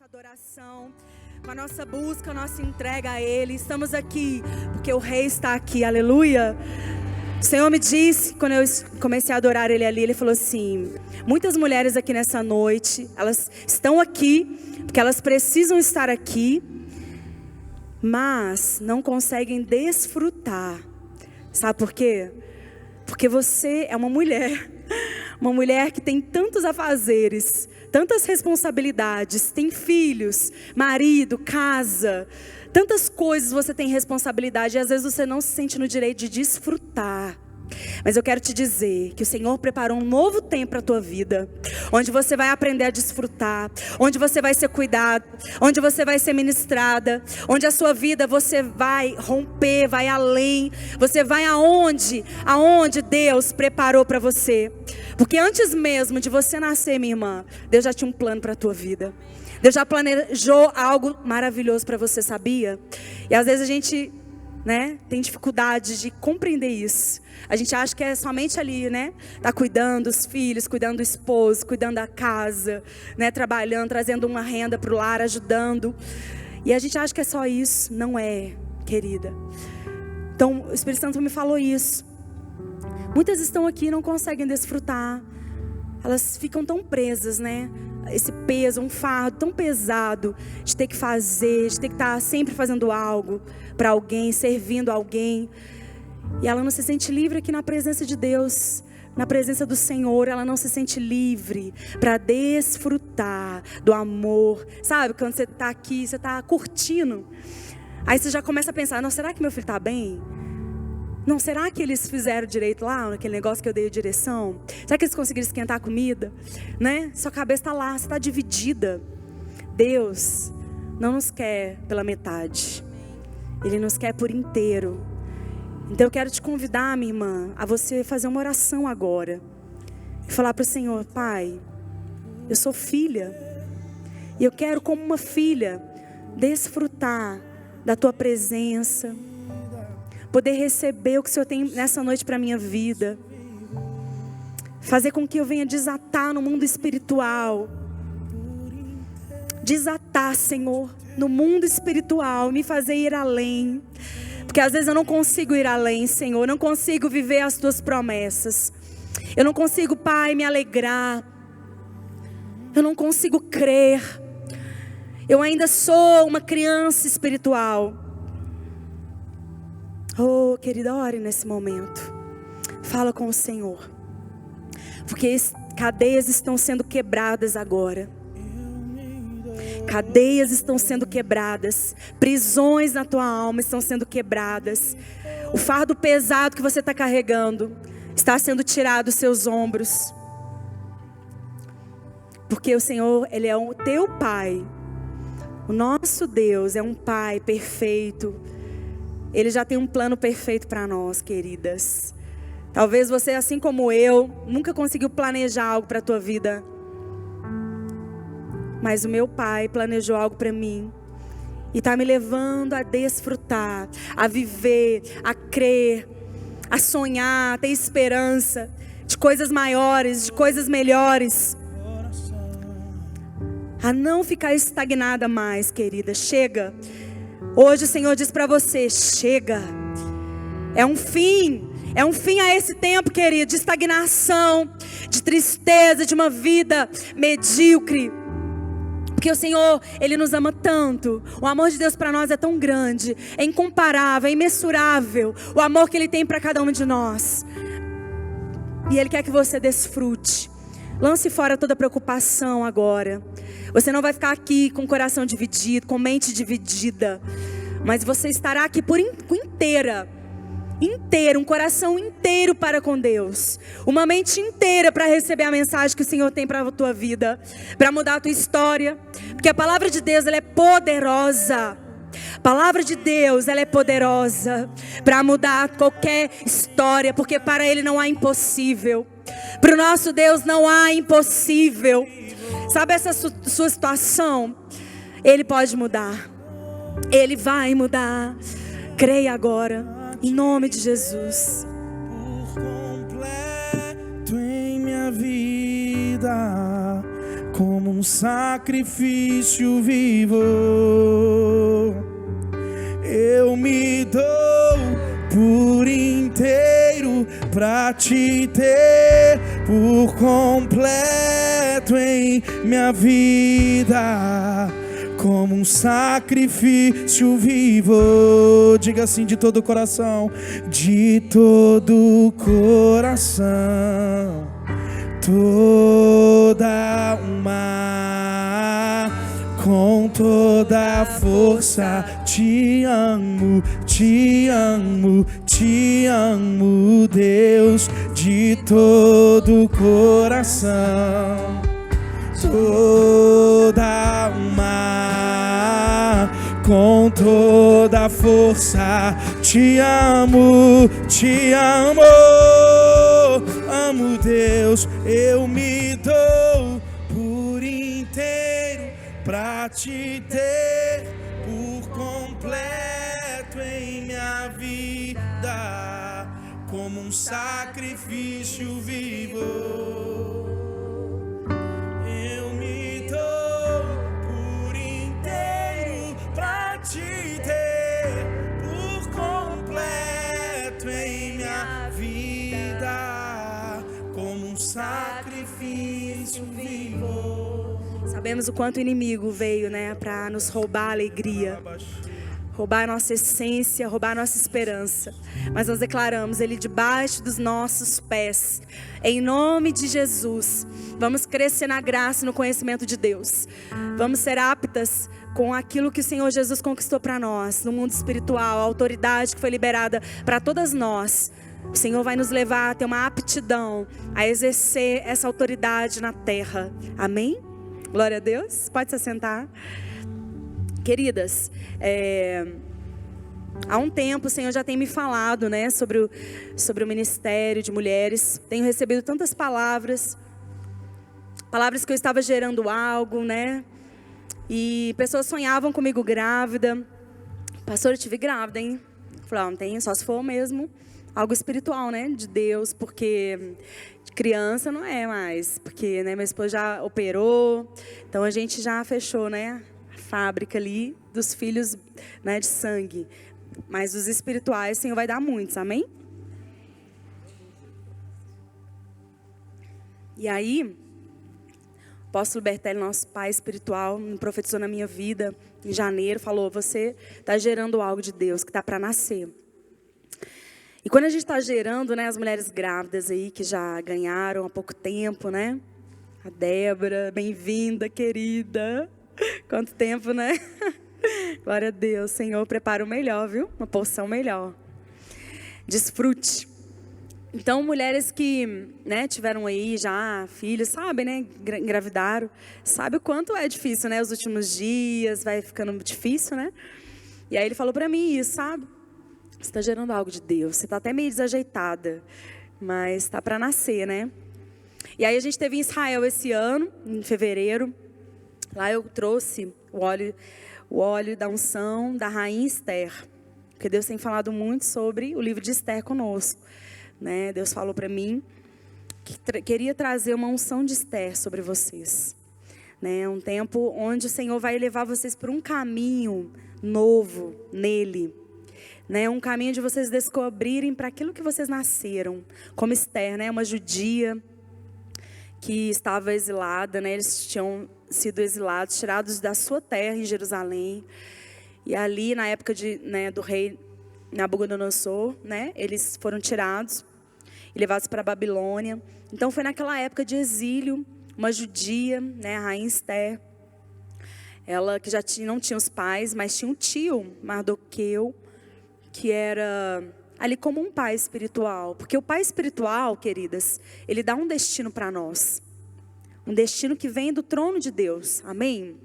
adoração, com a nossa busca, a nossa entrega a Ele. Estamos aqui porque o Rei está aqui, aleluia. O Senhor me disse, quando eu comecei a adorar Ele ali, Ele falou assim: muitas mulheres aqui nessa noite, elas estão aqui porque elas precisam estar aqui, mas não conseguem desfrutar. Sabe por quê? Porque você é uma mulher que tem tantos afazeres, tantas responsabilidades, tem filhos, marido, casa, tantas coisas você tem responsabilidade e às vezes você não se sente no direito de desfrutar. Mas eu quero te dizer que o Senhor preparou um novo tempo para a tua vida, onde você vai aprender a desfrutar, onde você vai ser cuidado, onde você vai ser ministrada, onde a sua vida você vai romper, vai além, você vai aonde Deus preparou para você. Porque antes mesmo de você nascer, minha irmã, Deus já tinha um plano para a tua vida. Deus já planejou algo maravilhoso para você, sabia? E às vezes a gente tem dificuldade de compreender isso. A gente acha que é somente ali, tá cuidando dos filhos, cuidando do esposo, cuidando da casa, trabalhando, trazendo uma renda para o lar, ajudando. E a gente acha que é só isso. Não é, querida. Então, o Espírito Santo me falou isso. Muitas estão aqui e não conseguem desfrutar. Elas ficam tão presas, esse peso, um fardo tão pesado de ter que fazer, de ter que estar sempre fazendo algo para alguém, servindo alguém. E ela não se sente livre aqui na presença de Deus, na presença do Senhor. Ela não se sente livre para desfrutar do amor. Sabe, quando você está aqui, você está curtindo, aí você já começa a pensar: não, será que meu filho está bem? Não, será que eles fizeram direito lá, naquele negócio que eu dei a direção? Será que eles conseguiram esquentar a comida? Sua cabeça está lá, você está dividida. Deus não nos quer pela metade. Ele nos quer por inteiro. Então eu quero te convidar, minha irmã, a você fazer uma oração agora. E falar para o Senhor: Pai, eu sou filha. E eu quero, como uma filha, desfrutar da Tua presença. Poder receber o que o Senhor tem nessa noite para a minha vida. Fazer com que eu venha desatar no mundo espiritual. Desatar, Senhor, no mundo espiritual. Me fazer ir além. Porque às vezes eu não consigo ir além, Senhor. Eu não consigo viver as Tuas promessas. Eu não consigo, Pai, me alegrar. Eu não consigo crer. Eu ainda sou uma criança espiritual. Oh, querida, ore nesse momento. Fala com o Senhor. Porque cadeias estão sendo quebradas agora. Cadeias estão sendo quebradas. Prisões na tua alma estão sendo quebradas. O fardo pesado que você está carregando está sendo tirado dos seus ombros. Porque o Senhor, Ele é o teu Pai. O nosso Deus é um Pai perfeito. Ele já tem um plano perfeito para nós, queridas. Talvez você, assim como eu, nunca conseguiu planejar algo para a tua vida. Mas o meu Pai planejou algo para mim. E está me levando a desfrutar, a viver, a crer, a sonhar, a ter esperança de coisas maiores, de coisas melhores. A não ficar estagnada mais, querida. Chega. Hoje o Senhor diz para você: chega. É um fim a esse tempo, querido, de estagnação, de tristeza, de uma vida medíocre. Porque o Senhor, Ele nos ama tanto. O amor de Deus para nós é tão grande, é incomparável, é imensurável. O amor que Ele tem para cada um de nós. E Ele quer que você desfrute. Lance fora toda preocupação agora. Você não vai ficar aqui com o coração dividido, com mente dividida. Mas você estará aqui por inteira, um coração inteiro para com Deus. Uma mente inteira para receber a mensagem que o Senhor tem para a tua vida. Para mudar a tua história. Porque a palavra de Deus, ela é poderosa. A palavra de Deus, ela é poderosa para mudar qualquer história. Porque para Ele não há impossível. Para o nosso Deus não há impossível. Sabe essa sua situação? Ele pode mudar. Ele vai mudar. Creia agora, em nome de Jesus. Por completo em minha vida, como um sacrifício vivo. Eu me dou por inteiro pra te ter por completo em minha vida, como um sacrifício vivo. Diga assim, de todo o coração, de todo o coração, toda uma, com toda a força, te amo, te amo, te amo, Deus, de todo o coração, toda uma, com toda a força, te amo, amo, Deus, eu me dou por inteiro pra te ter por completo em minha vida, como um sacrifício vivo. Eu me dou por inteiro pra te ter por completo em minha vida, como um sacrifício vivo. Sabemos o quanto o inimigo veio, né, para nos roubar a alegria, roubar a nossa essência, roubar a nossa esperança. Mas nós declaramos ele debaixo dos nossos pés. Em nome de Jesus, vamos crescer na graça e no conhecimento de Deus. Vamos ser aptas com aquilo que o Senhor Jesus conquistou para nós, no mundo espiritual, a autoridade que foi liberada para todas nós. O Senhor vai nos levar a ter uma aptidão a exercer essa autoridade na terra. Amém? Glória a Deus. Pode se assentar. Queridas, há um tempo o Senhor já tem me falado, né, sobre o ministério de mulheres. Tenho recebido tantas palavras que eu estava gerando algo, né? E pessoas sonhavam comigo grávida. Pastor, eu tive grávida, hein? Eu falei, não tem, só se for mesmo algo espiritual, né, de Deus, porque criança não é mais, porque, né, meu esposo já operou, então a gente já fechou, né, a fábrica ali dos filhos, né, de sangue, mas os espirituais, o Senhor vai dar muitos, amém? E aí, o apóstolo Bertelli, nosso pai espiritual, me profetizou na minha vida, em janeiro, falou, você está gerando algo de Deus que está para nascer. E quando a gente está gerando, né, as mulheres grávidas aí que já ganharam há pouco tempo, né? A Débora, bem-vinda, querida. Quanto tempo, né? Glória a Deus, Senhor, prepara o melhor, viu? Uma porção melhor. Desfrute. Então, mulheres que, né, tiveram aí já filhos, sabem, né? Engravidaram. Sabe o quanto é difícil, né? Os últimos dias, vai ficando difícil, né? E aí ele falou para mim isso, sabe? Você está gerando algo de Deus, você está até meio desajeitada, mas está para nascer, né? E aí a gente teve em Israel esse ano, em fevereiro. Lá eu trouxe o óleo da unção da rainha Esther. Porque Deus tem falado muito sobre o livro de Esther conosco, né? Deus falou para mim que queria trazer uma unção de Esther sobre vocês, né? Um tempo onde o Senhor vai levar vocês por um caminho novo nele, né, um caminho de vocês descobrirem para aquilo que vocês nasceram, como Esther, né, uma judia que estava exilada, né, eles tinham sido exilados, tirados da sua terra em Jerusalém, e ali na época do rei Nabucodonosor, né, eles foram tirados e levados para a Babilônia. Então foi naquela época de exílio, uma judia, né, a rainha Esther, ela que já não tinha os pais, mas tinha um tio, Mardoqueu, que era ali como um pai espiritual. Porque o pai espiritual, queridas, ele dá um destino para nós. Um destino que vem do trono de Deus. Amém?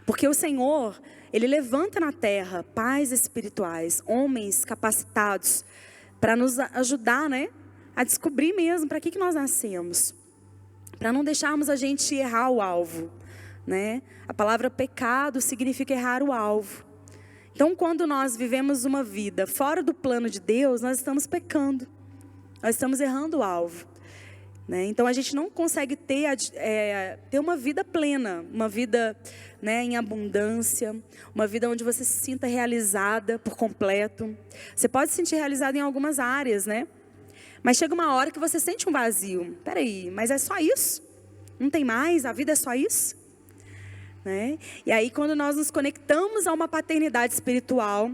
Porque o Senhor, ele levanta na terra pais espirituais, homens capacitados para nos ajudar, né, a descobrir mesmo para que nós nascemos. Para não deixarmos a gente errar o alvo, né? A palavra pecado significa errar o alvo. Então, quando nós vivemos uma vida fora do plano de Deus, nós estamos pecando. Nós estamos errando o alvo. né? Então a gente não consegue ter uma vida plena, uma vida, né, em abundância, uma vida onde você se sinta realizada por completo. Você pode se sentir realizada em algumas áreas, né? Mas chega uma hora que você sente um vazio. Peraí, mas é só isso? Não tem mais? A vida é só isso? Né? E aí quando nós nos conectamos a uma paternidade espiritual,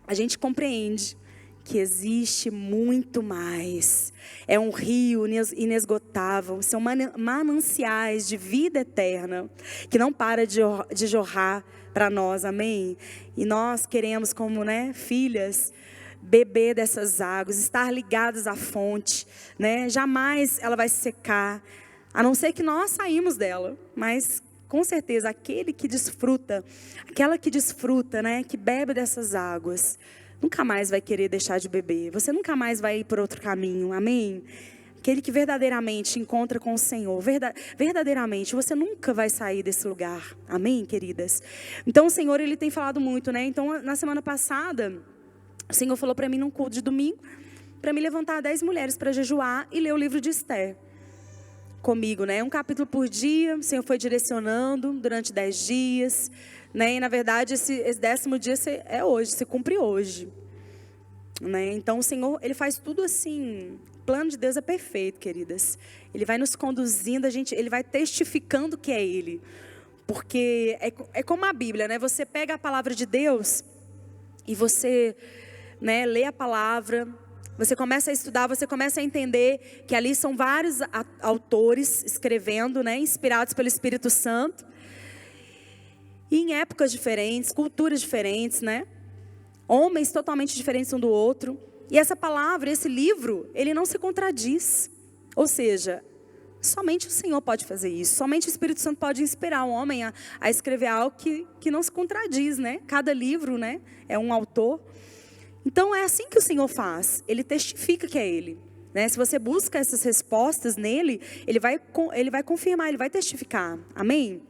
a gente compreende que existe muito mais. É um rio inesgotável, são mananciais de vida eterna, que não para de jorrar para nós, amém? E nós queremos, como, né, filhas, beber dessas águas, estar ligados à fonte, né? Jamais ela vai se secar, a não ser que nós saímos dela, mas com certeza aquele que desfruta, aquela que desfruta, né, que bebe dessas águas, nunca mais vai querer deixar de beber. Você nunca mais vai ir por outro caminho, amém? Aquele que verdadeiramente encontra com o Senhor, verdadeiramente, você nunca vai sair desse lugar, amém, queridas? Então o Senhor, Ele tem falado muito, né? Então na semana passada, o Senhor falou para mim num culto de domingo, para me levantar 10 mulheres para jejuar e ler o livro de Esther comigo, né? Um capítulo por dia, o Senhor foi direcionando durante 10 dias, né? E na verdade esse 10º dia é hoje, se cumpre hoje, né? Então o Senhor, Ele faz tudo assim, o plano de Deus é perfeito, queridas. Ele vai nos conduzindo, Ele vai testificando que é Ele, porque é como a Bíblia, né? Você pega a palavra de Deus e você, né, lê a palavra, você começa a estudar, você começa a entender que ali são vários autores escrevendo, né, inspirados pelo Espírito Santo, e em épocas diferentes, culturas diferentes, né, homens totalmente diferentes um do outro, e essa palavra, esse livro, ele não se contradiz, ou seja, somente o Senhor pode fazer isso, somente o Espírito Santo pode inspirar um homem a escrever algo que não se contradiz, né, cada livro, né, é um autor. Então é assim que o Senhor faz, Ele testifica que é Ele, né? Se você busca essas respostas nele, Ele vai confirmar, Ele vai testificar, amém?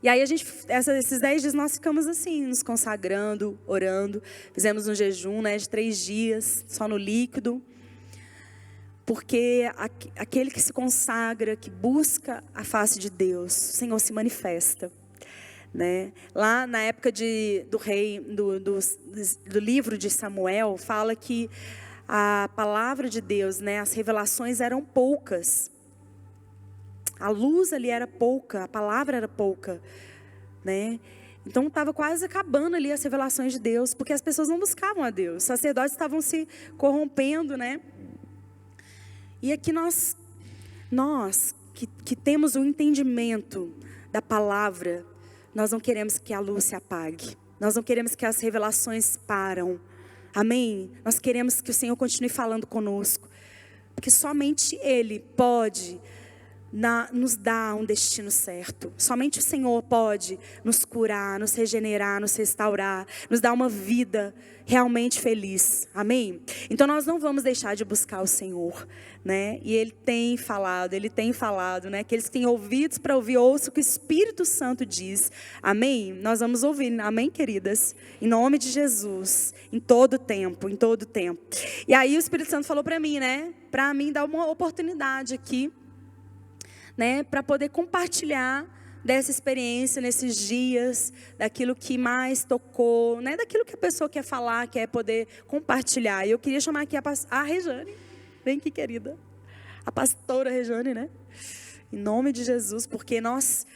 E aí esses 10 dias nós ficamos assim, nos consagrando, orando, fizemos um jejum, né, de 3 dias, só no líquido, porque aquele que se consagra, que busca a face de Deus, o Senhor se manifesta. Né? Lá na época do livro de Samuel, fala que a palavra de Deus, né, as revelações eram poucas, a luz ali era pouca, a palavra era pouca, né? Então estava quase acabando ali as revelações de Deus, porque as pessoas não buscavam a Deus, os sacerdotes estavam se corrompendo, né? E aqui nós que temos o entendimento da palavra, nós não queremos que a luz se apague. Nós não queremos que as revelações param. Amém? Nós queremos que o Senhor continue falando conosco. Porque somente Ele pode nos dar um destino certo. Somente o Senhor pode nos curar, nos regenerar, nos restaurar, nos dar uma vida realmente feliz. Amém? Então nós não vamos deixar de buscar o Senhor, né? E Ele tem falado, né? Aqueles que têm ouvidos para ouvir, ouçam o que o Espírito Santo diz. Amém? Nós vamos ouvir, amém, queridas? Em nome de Jesus, em todo tempo, em todo tempo. E aí o Espírito Santo falou para mim, né? Para mim dar uma oportunidade aqui, né, para poder compartilhar dessa experiência nesses dias, daquilo que mais tocou, né, daquilo que a pessoa quer falar, quer poder compartilhar. E eu queria chamar aqui a Rejane, vem aqui, querida, a pastora Rejane, né, em nome de Jesus, porque nós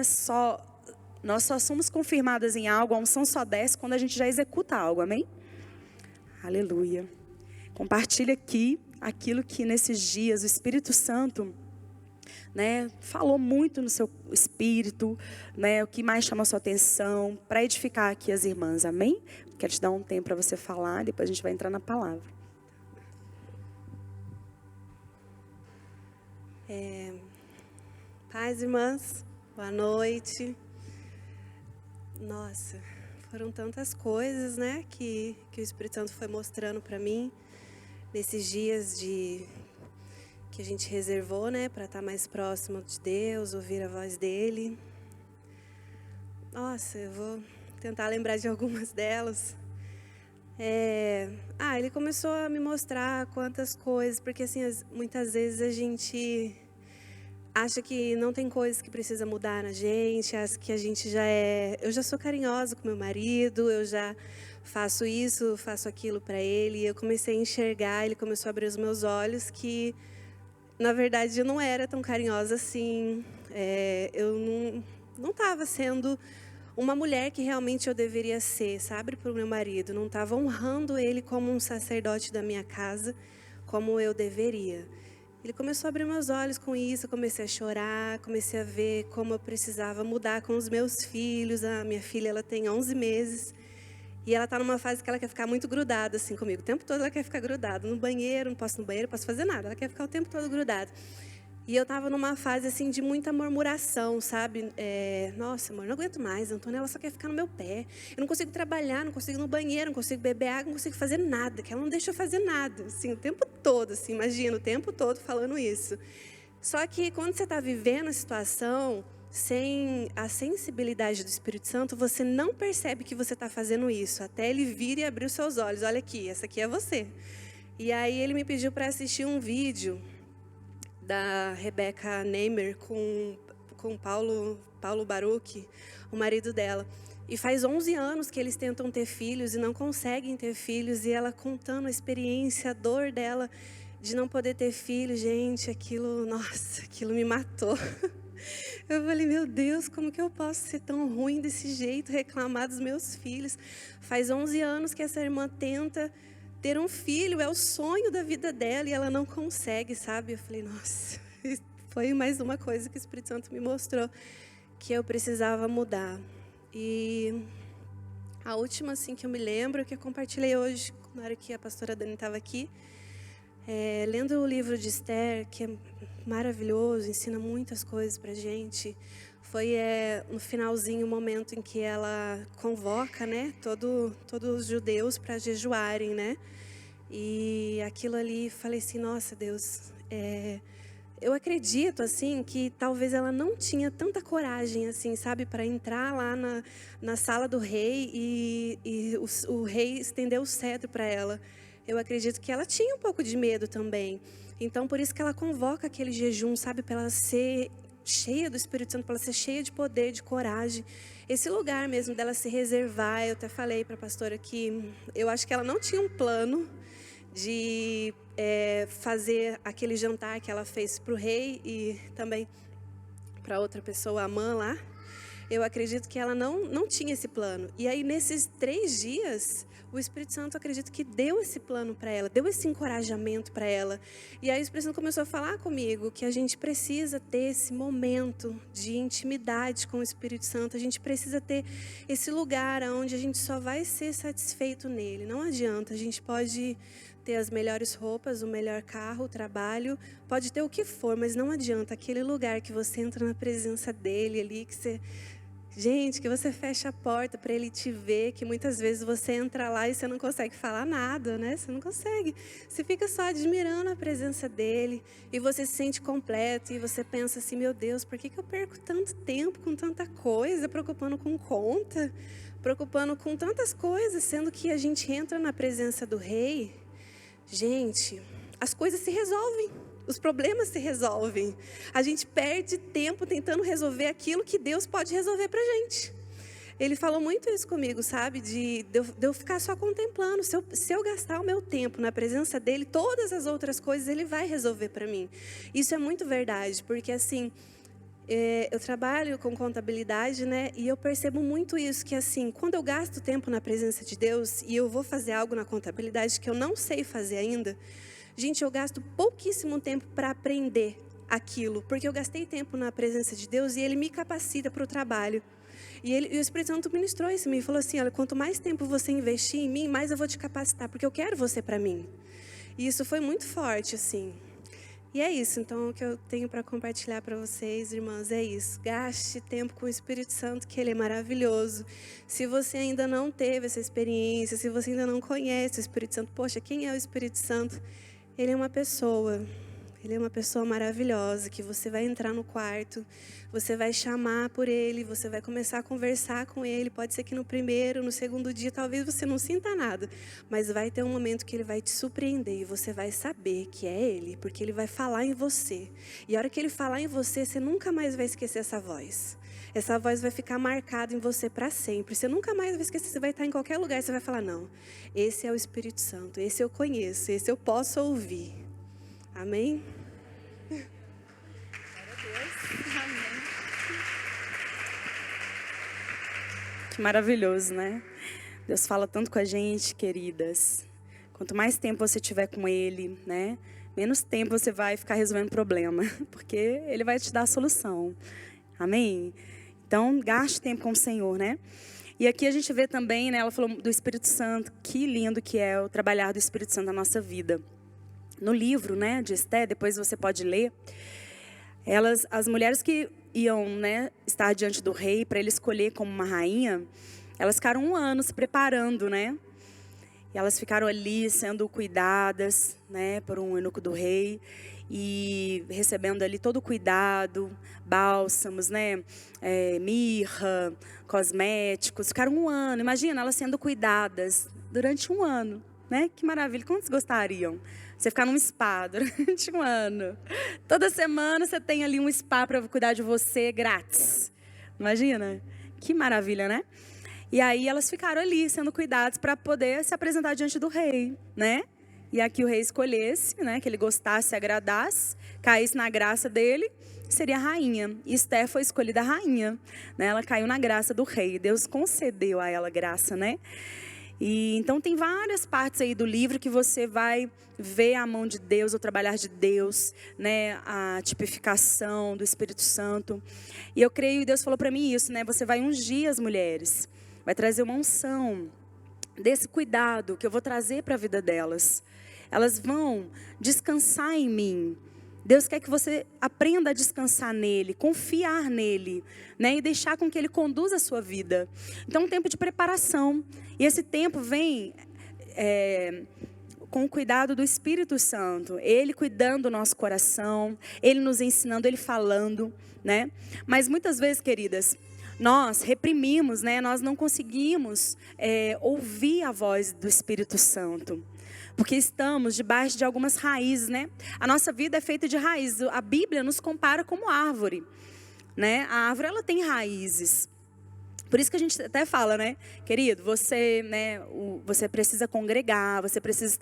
só somos confirmadas em algo, a unção só desce quando a gente já executa algo, amém? Aleluia. Compartilha aqui aquilo que nesses dias o Espírito Santo, né, falou muito no seu espírito, né, o que mais chama a sua atenção, para edificar aqui as irmãs, amém? Quero te dar um tempo para você falar, depois a gente vai entrar na palavra. Paz, irmãs, boa noite. Nossa, foram tantas coisas, né, que o Espírito Santo foi mostrando para mim nesses dias que a gente reservou, né, para estar mais próximo de Deus, ouvir a voz dele. Nossa, eu vou tentar lembrar de algumas delas. Ele começou a me mostrar quantas coisas, porque assim, muitas vezes a gente acha que não tem coisas que precisa mudar na gente, acha que a gente eu já sou carinhosa com meu marido, eu já faço isso, faço aquilo para ele, e eu comecei a enxergar, ele começou a abrir os meus olhos que, na verdade, eu não era tão carinhosa assim, eu não estava sendo uma mulher que realmente eu deveria ser, sabe, para o meu marido. Não estava honrando ele como um sacerdote da minha casa, como eu deveria. Ele começou a abrir meus olhos com isso, eu comecei a chorar, comecei a ver como eu precisava mudar com os meus filhos. A minha filha, ela tem 11 meses e ela está numa fase que ela quer ficar muito grudada assim comigo. O tempo todo ela quer ficar grudada. No banheiro, não posso ir no banheiro, não posso fazer nada. Ela quer ficar o tempo todo grudada. E eu estava numa fase assim de muita murmuração, sabe? Nossa, amor, não aguento mais. A Antonella só quer ficar no meu pé. Eu não consigo trabalhar, não consigo ir no banheiro, não consigo beber água, não consigo fazer nada. Que ela não deixa eu fazer nada. Assim, o tempo todo, assim, imagina, o tempo todo falando isso. Só que quando você está vivendo a situação sem a sensibilidade do Espírito Santo, você não percebe que você está fazendo isso. Até ele vir e abrir os seus olhos. Olha aqui, essa aqui é você. E aí ele me pediu para assistir um vídeo da Rebecca Neymer com Paulo Baruch, o marido dela. E faz 11 anos que eles tentam ter filhos e não conseguem ter filhos. E ela contando a experiência, a dor dela de não poder ter filhos. Gente, aquilo me matou. Eu falei, meu Deus, como que eu posso ser tão ruim desse jeito, reclamar dos meus filhos? Faz 11 anos que essa irmã tenta ter um filho, é o sonho da vida dela e ela não consegue, sabe? Eu falei, nossa, foi mais uma coisa que o Espírito Santo me mostrou que eu precisava mudar. E a última, assim, que eu me lembro, que eu compartilhei hoje, na hora que a pastora Dani estava aqui, lendo o livro de Esther, que é maravilhoso, ensina muitas coisas pra gente. Foi no finalzinho o momento em que ela convoca, né, todos os judeus para jejuarem, né? E aquilo ali, falei assim, nossa Deus, eu acredito assim que talvez ela não tinha tanta coragem assim, sabe, para entrar lá na sala do rei e o rei estendeu o cetro para ela. Eu acredito que ela tinha um pouco de medo também. Então por isso que ela convoca aquele jejum, sabe, para ela ser cheia do Espírito Santo, para ela ser cheia de poder, de coragem. Esse lugar mesmo dela se reservar, eu até falei para a pastora que eu acho que ela não tinha um plano de fazer aquele jantar que ela fez para o rei e também para outra pessoa, a Amã lá. Eu acredito que ela não tinha esse plano. E aí, nesses 3 dias, o Espírito Santo, acredito que deu esse plano para ela, deu esse encorajamento para ela. E aí, o Espírito Santo começou a falar comigo que a gente precisa ter esse momento de intimidade com o Espírito Santo. A gente precisa ter esse lugar onde a gente só vai ser satisfeito nele. Não adianta, a gente pode ter as melhores roupas, o melhor carro, o trabalho, pode ter o que for, mas não adianta. Aquele lugar que você entra na presença dele ali, que você... Gente, que você fecha a porta para ele te ver, que muitas vezes você entra lá e você não consegue falar nada, né? Você não consegue. Você fica só admirando a presença dele e você se sente completo e você pensa assim, meu Deus, por que eu perco tanto tempo com tanta coisa, preocupando com conta, preocupando com tantas coisas, sendo que a gente entra na presença do rei, gente, as coisas se resolvem. Os problemas se resolvem. A gente perde tempo tentando resolver aquilo que Deus pode resolver pra gente. Ele falou muito isso comigo, sabe? De eu ficar só contemplando. Se eu gastar o meu tempo na presença dele, todas as outras coisas ele vai resolver para mim. Isso é muito verdade, porque assim, eu trabalho com contabilidade, né? E eu percebo muito isso, que assim, quando eu gasto tempo na presença de Deus e eu vou fazer algo na contabilidade que eu não sei fazer ainda, gente, eu gasto pouquíssimo tempo para aprender aquilo, porque eu gastei tempo na presença de Deus e Ele me capacita para o trabalho. E o Espírito Santo ministrou isso em mim, falou assim, olha, quanto mais tempo você investir em mim, mais eu vou te capacitar, porque eu quero você para mim. E isso foi muito forte, assim. E é isso, então, o que eu tenho para compartilhar para vocês, irmãs, é isso. Gaste tempo com o Espírito Santo, que Ele é maravilhoso. Se você ainda não teve essa experiência, se você ainda não conhece o Espírito Santo, poxa, quem é o Espírito Santo? Ele é uma pessoa, Ele é uma pessoa maravilhosa, que você vai entrar no quarto, você vai chamar por ele, você vai começar a conversar com ele. Pode ser que no primeiro, no segundo dia, talvez você não sinta nada, mas vai ter um momento que ele vai te surpreender e você vai saber que é ele, porque ele vai falar em você. E a hora que ele falar em você, você nunca mais vai esquecer essa voz. Essa voz vai ficar marcada em você para sempre. Você nunca mais vai esquecer, você vai estar em qualquer lugar, você vai falar, não, esse é o Espírito Santo, esse eu conheço, esse eu posso ouvir. Amém? Que maravilhoso, né? Deus fala tanto com a gente, queridas. Quanto mais tempo você tiver com Ele, né? Menos tempo você vai ficar resolvendo problema, porque Ele vai te dar a solução. Amém? Então, gaste tempo com o Senhor, né? E aqui a gente vê também, né? Ela falou do Espírito Santo. Que lindo que é o trabalhar do Espírito Santo na nossa vida. No livro, né, de Esté, depois você pode ler. As mulheres que iam, né, estar diante do rei para ele escolher como uma rainha, elas ficaram 1 ano se preparando, né? E elas ficaram ali sendo cuidadas, né, por um eunuco do rei e recebendo ali todo o cuidado, bálsamos, né, mirra, cosméticos. Ficaram 1 ano. Imagina elas sendo cuidadas durante 1 ano, né? Que maravilha. Quantos gostariam? Você ficar num spa durante 1 ano. Toda semana você tem ali um spa para cuidar de você grátis. Imagina? Que maravilha, né? E aí elas ficaram ali sendo cuidadas para poder se apresentar diante do rei, né? E aqui o rei escolhesse, né? Que ele gostasse, agradasse, caísse na graça dele, seria a rainha. E Esté foi escolhida a rainha, né? Ela caiu na graça do rei. Deus concedeu a ela graça, né? E então tem várias partes aí do livro que você vai ver a mão de Deus, o trabalhar de Deus, né, a tipificação do Espírito Santo. E eu creio, e Deus falou para mim isso, né, você vai ungir as mulheres, vai trazer uma unção desse cuidado que eu vou trazer para a vida delas. Elas vão descansar em mim. Deus quer que você aprenda a descansar nele, confiar nele, né? E deixar com que ele conduza a sua vida. Então, um tempo de preparação. E esse tempo vem com o cuidado do Espírito Santo. Ele cuidando do nosso coração, ele nos ensinando, ele falando, né? Mas muitas vezes, queridas, nós reprimimos, né? Nós não conseguimos ouvir a voz do Espírito Santo. Porque estamos debaixo de algumas raízes, né? A nossa vida é feita de raízes. A Bíblia nos compara como árvore, né? A árvore, ela tem raízes. Por isso que a gente até fala, né? Querido, você, né, você precisa congregar, você precisa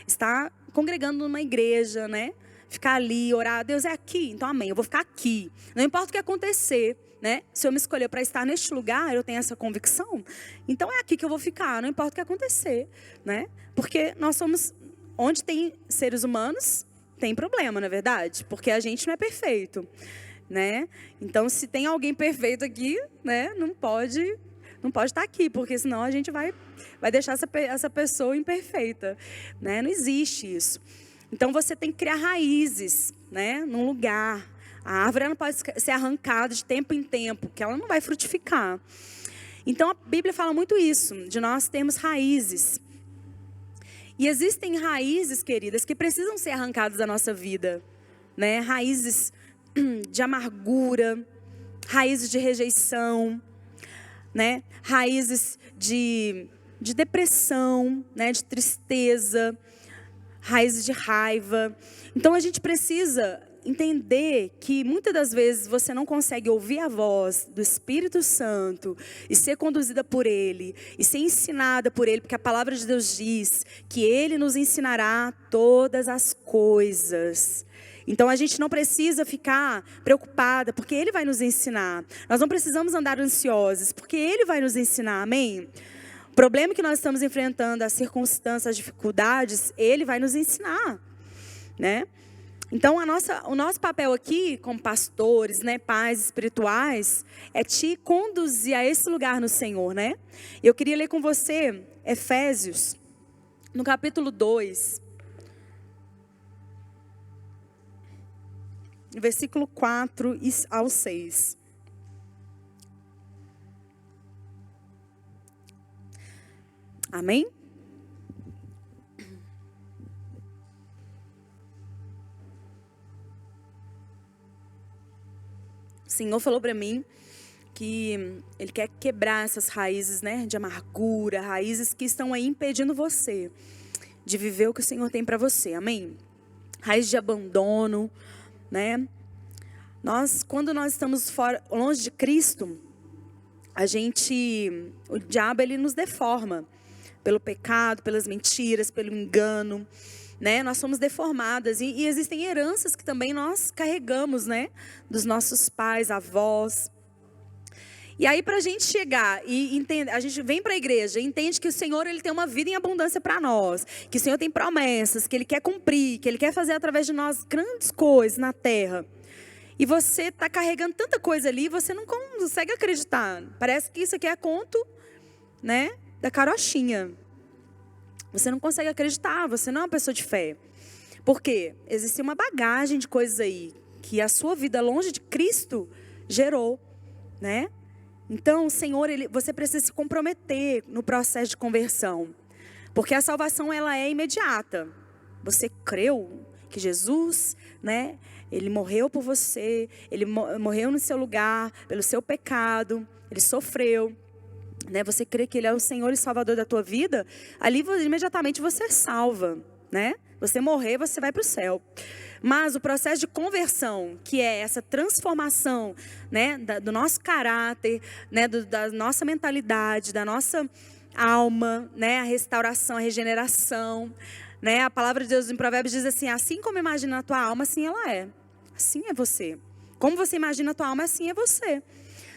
estar congregando numa igreja, né? Ficar ali, orar, Deus é aqui, então amém, eu vou ficar aqui. Não importa o que acontecer, né? Se eu me escolher para estar neste lugar, eu tenho essa convicção, então é aqui que eu vou ficar, não importa o que acontecer, né? Porque nós somos, onde tem seres humanos, tem problema, não é verdade? Porque a gente não é perfeito, né? Então, se tem alguém perfeito aqui, né? Não pode estar aqui, porque senão a gente vai deixar essa pessoa imperfeita, né? Não existe isso. Então, você tem que criar raízes, né? Num lugar. A árvore não pode ser arrancada de tempo em tempo, porque ela não vai frutificar. Então, a Bíblia fala muito isso, de nós termos raízes. E existem raízes, queridas, que precisam ser arrancadas da nossa vida, né? Raízes de amargura, raízes de rejeição, né? Raízes de depressão, né? De tristeza, raízes de raiva. Então a gente precisa entender que muitas das vezes você não consegue ouvir a voz do Espírito Santo e ser conduzida por Ele, e ser ensinada por Ele, porque a palavra de Deus diz que Ele nos ensinará todas as coisas. Então a gente não precisa ficar preocupada, porque Ele vai nos ensinar. Nós não precisamos andar ansiosos, porque Ele vai nos ensinar, amém? O problema que nós estamos enfrentando, as circunstâncias, as dificuldades, Ele vai nos ensinar, né? Então o nosso papel aqui, como pastores, né, pais espirituais, é te conduzir a esse lugar no Senhor, né? Eu queria ler com você Efésios, no capítulo 2, versículo 4 ao 6. Amém? Senhor falou para mim que Ele quer quebrar essas raízes, né, de amargura, raízes que estão aí impedindo você de viver o que o Senhor tem para você, amém? Raiz de abandono, né? Quando nós estamos longe de Cristo, o diabo, ele nos deforma pelo pecado, pelas mentiras, pelo engano, né? Nós somos deformadas e existem heranças que também nós carregamos, né? Dos nossos pais, avós. E aí, para a gente chegar e entender, a gente vem para a igreja e entende que o Senhor, Ele tem uma vida em abundância para nós, que o Senhor tem promessas, que Ele quer cumprir, que Ele quer fazer através de nós grandes coisas na terra. E você está carregando tanta coisa ali, você não consegue acreditar. Parece que isso aqui é conto, né, da carochinha. Você não consegue acreditar, você não é uma pessoa de fé. Por quê? Existe uma bagagem de coisas aí que a sua vida longe de Cristo gerou, né? Então, o Senhor, você precisa se comprometer no processo de conversão. Porque a salvação, ela é imediata. Você creu que Jesus, né, Ele morreu por você, Ele morreu no seu lugar, pelo seu pecado, Ele sofreu, né? Você crê que Ele é o Senhor e Salvador da tua vida, ali imediatamente você é salva, né? Você morrer, você vai para o céu. Mas o processo de conversão, que é essa transformação, né, do nosso caráter, né, da nossa mentalidade, da nossa alma, né, a restauração, a regeneração, né, a palavra de Deus em Provérbios diz assim: assim como imagina a tua alma, assim ela é. Assim é você. Como você imagina a tua alma, assim é você.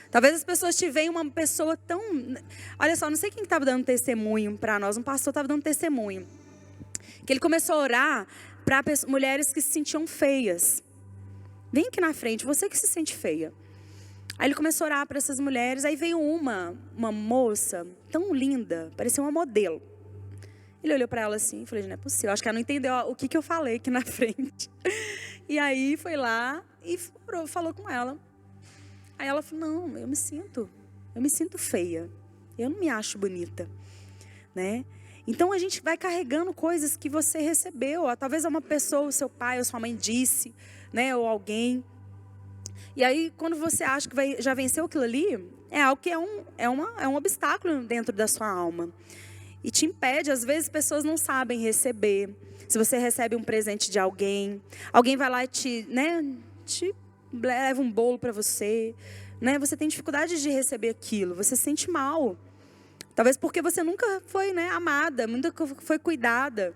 Talvez as pessoas te veem uma pessoa tão... Olha só, não sei quem estava dando testemunho para nós, um pastor estava dando testemunho. Que ele começou a orar para mulheres que se sentiam feias. Vem aqui na frente, você que se sente feia. Aí ele começou a orar para essas mulheres, aí veio uma moça tão linda, parecia uma modelo. Ele olhou para ela assim, falei, não é possível, acho que ela não entendeu o que eu falei aqui na frente. E aí foi lá e falou com ela. Aí ela falou, não, eu me sinto feia, eu não me acho bonita, né? Então a gente vai carregando coisas que você recebeu, talvez uma pessoa, o seu pai ou sua mãe disse, né, ou alguém. E aí quando você acha que já venceu aquilo ali, é algo que é um obstáculo dentro da sua alma. E te impede, às vezes pessoas não sabem receber. Se você recebe um presente de alguém vai lá e te leva um bolo para você, né? Você tem dificuldade de receber aquilo, você se sente mal. Talvez porque você nunca foi, né, amada, nunca foi cuidada.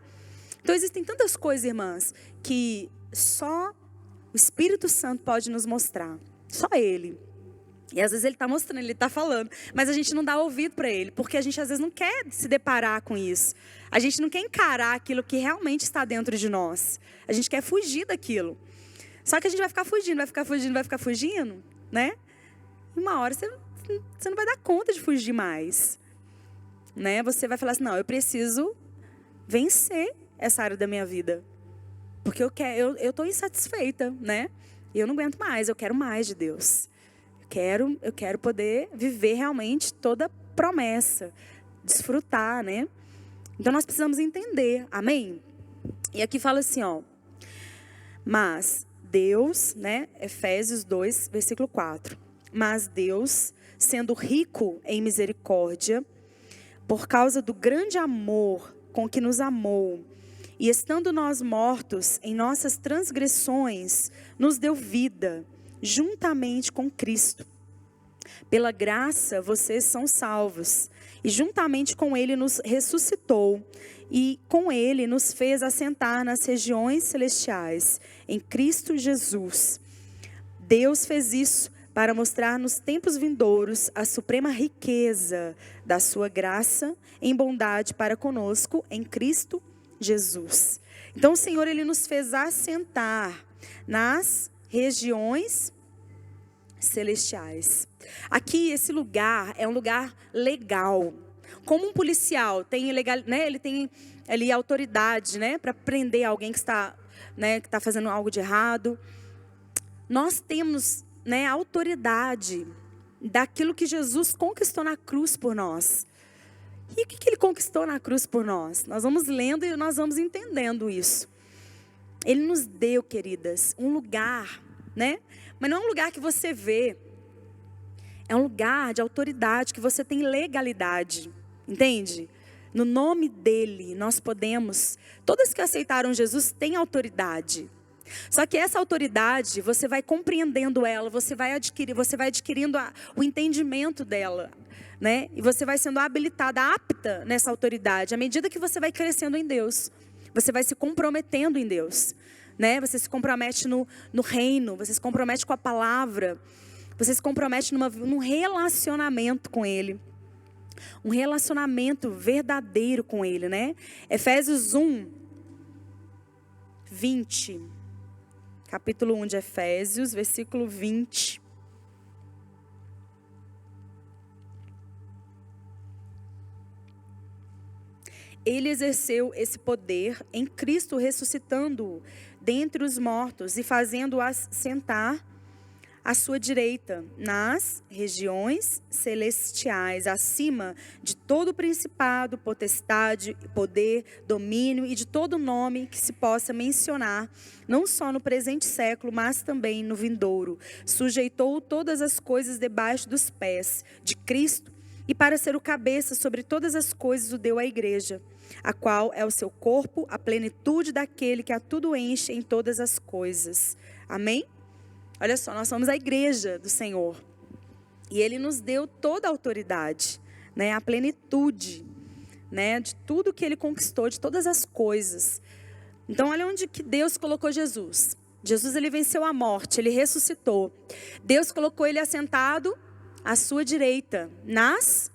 Então existem tantas coisas, irmãs, que só o Espírito Santo pode nos mostrar. Só Ele. E às vezes Ele está mostrando, Ele está falando. Mas a gente não dá ouvido para Ele. Porque a gente às vezes não quer se deparar com isso. A gente não quer encarar aquilo que realmente está dentro de nós. A gente quer fugir daquilo. Só que a gente vai ficar fugindo, né? E uma hora você não vai dar conta de fugir mais. Né? Você vai falar assim, não, eu preciso vencer essa área da minha vida. Porque eu estou insatisfeita, né? Eu não aguento mais, eu quero mais de Deus. Eu quero poder viver realmente toda promessa, desfrutar, né? Então nós precisamos entender, amém? E aqui fala assim, ó, mas Deus, né? Efésios 2, versículo 4. Mas Deus, sendo rico em misericórdia, por causa do grande amor com que nos amou, e estando nós mortos em nossas transgressões, nos deu vida, juntamente com Cristo. Pela graça vocês são salvos, e juntamente com Ele nos ressuscitou, e com Ele nos fez assentar nas regiões celestiais, em Cristo Jesus. Deus fez isso para mostrar nos tempos vindouros a suprema riqueza da sua graça em bondade para conosco em Cristo Jesus. Então o Senhor, Ele nos fez assentar nas regiões celestiais. Aqui, esse lugar é um lugar legal. Como um policial tem legal, né? Ele tem ali autoridade, né, para prender alguém que está fazendo algo de errado. Nós temos, né, autoridade daquilo que Jesus conquistou na cruz por nós. E o que Ele conquistou na cruz por nós? Nós vamos lendo e nós vamos entendendo isso. Ele nos deu, queridas, um lugar, né, Mas não é um lugar que você vê. É um lugar de autoridade, que você tem legalidade. Entende? No nome dele, nós podemos... Todas que aceitaram Jesus têm autoridade. Só que essa autoridade, você vai compreendendo ela, você vai adquirindo o entendimento dela, né? E você vai sendo habilitada, apta nessa autoridade, à medida que você vai crescendo em Deus. Você vai se comprometendo em Deus, né? Você se compromete no reino, você se compromete com a palavra, você se compromete num relacionamento com Ele. Um relacionamento verdadeiro com Ele, né? Efésios 1, 20. Capítulo 1 de Efésios, versículo 20. Ele exerceu esse poder em Cristo, ressuscitando-o dentre os mortos e fazendo-o assentar à sua direita, nas regiões celestiais, acima de todo principado, potestade, poder, domínio e de todo nome que se possa mencionar, não só no presente século, mas também no vindouro. Sujeitou todas as coisas debaixo dos pés de Cristo e para ser o cabeça sobre todas as coisas o deu à igreja, a qual é o seu corpo, a plenitude daquele que a tudo enche em todas as coisas. Amém? Olha só, nós somos a igreja do Senhor. E Ele nos deu toda a autoridade, né? A plenitude, né? De tudo que Ele conquistou, de todas as coisas. Então, olha onde que Deus colocou Jesus. Jesus, Ele venceu a morte, Ele ressuscitou. Deus colocou Ele assentado à sua direita, nas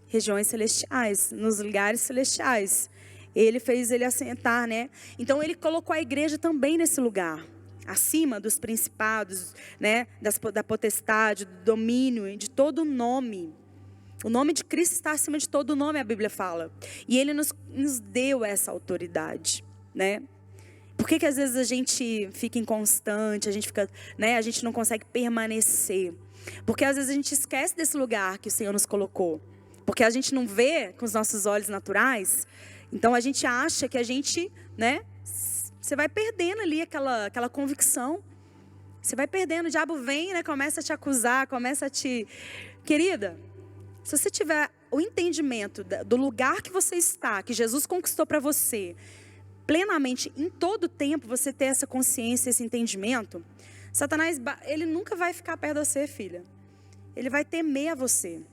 regiões celestiais, nos lugares celestiais. Ele fez Ele assentar, né? Então, Ele colocou a igreja também nesse lugar. Acima dos principados, né, da potestade, do domínio e de todo nome. O nome de Cristo está acima de todo nome, a Bíblia fala. E Ele nos deu essa autoridade, né? Por que às vezes a gente fica inconstante, a gente não consegue permanecer? Porque às vezes a gente esquece desse lugar que o Senhor nos colocou. Porque a gente não vê com os nossos olhos naturais. Então a gente acha que a gente, né? Você vai perdendo ali aquela convicção. Você vai perdendo, o diabo vem, né? Começa a te acusar, começa a te... Querida, se você tiver o entendimento do lugar que você está, que Jesus conquistou para você, plenamente, em todo tempo, você ter essa consciência, esse entendimento, Satanás, ele nunca vai ficar perto de você, filha. Ele vai temer a você.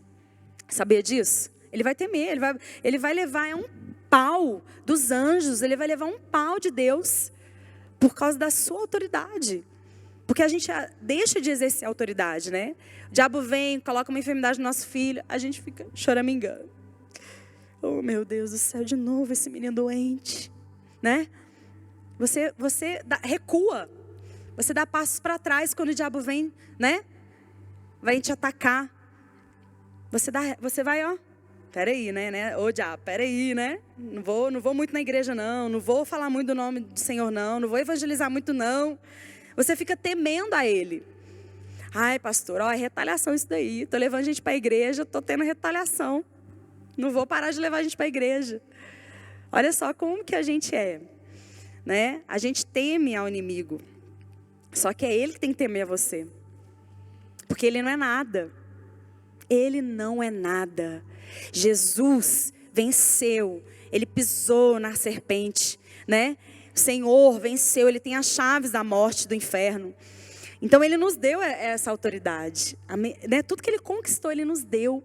Sabia disso? Ele vai temer, ele vai levar um pau dos anjos, ele vai levar um pau de Deus por causa da sua autoridade. Porque a gente deixa de exercer a autoridade, né? O diabo vem, coloca uma enfermidade no nosso filho, a gente fica choramingando. Oh, meu Deus do céu, de novo esse menino doente, né? Você recua, você dá passos para trás quando o diabo vem, né? Vai te atacar. Você vai, ó. Peraí, né? Ô diabo, peraí, né? Não vou muito na igreja, não vou falar muito do nome do Senhor, não vou evangelizar muito, não. Você fica temendo a Ele. Ai, pastor, ó, é retaliação isso daí. Tô levando gente para a igreja, tô tendo retaliação. Não vou parar de levar a gente para a igreja. Olha só como que a gente é, né? A gente teme ao inimigo. Só que é Ele que tem que temer a você. Porque Ele não é nada. Ele não é nada. Jesus venceu, Ele pisou na serpente, né? O Senhor venceu, Ele tem as chaves da morte, do inferno. Então Ele nos deu essa autoridade, né? Tudo que Ele conquistou, Ele nos deu.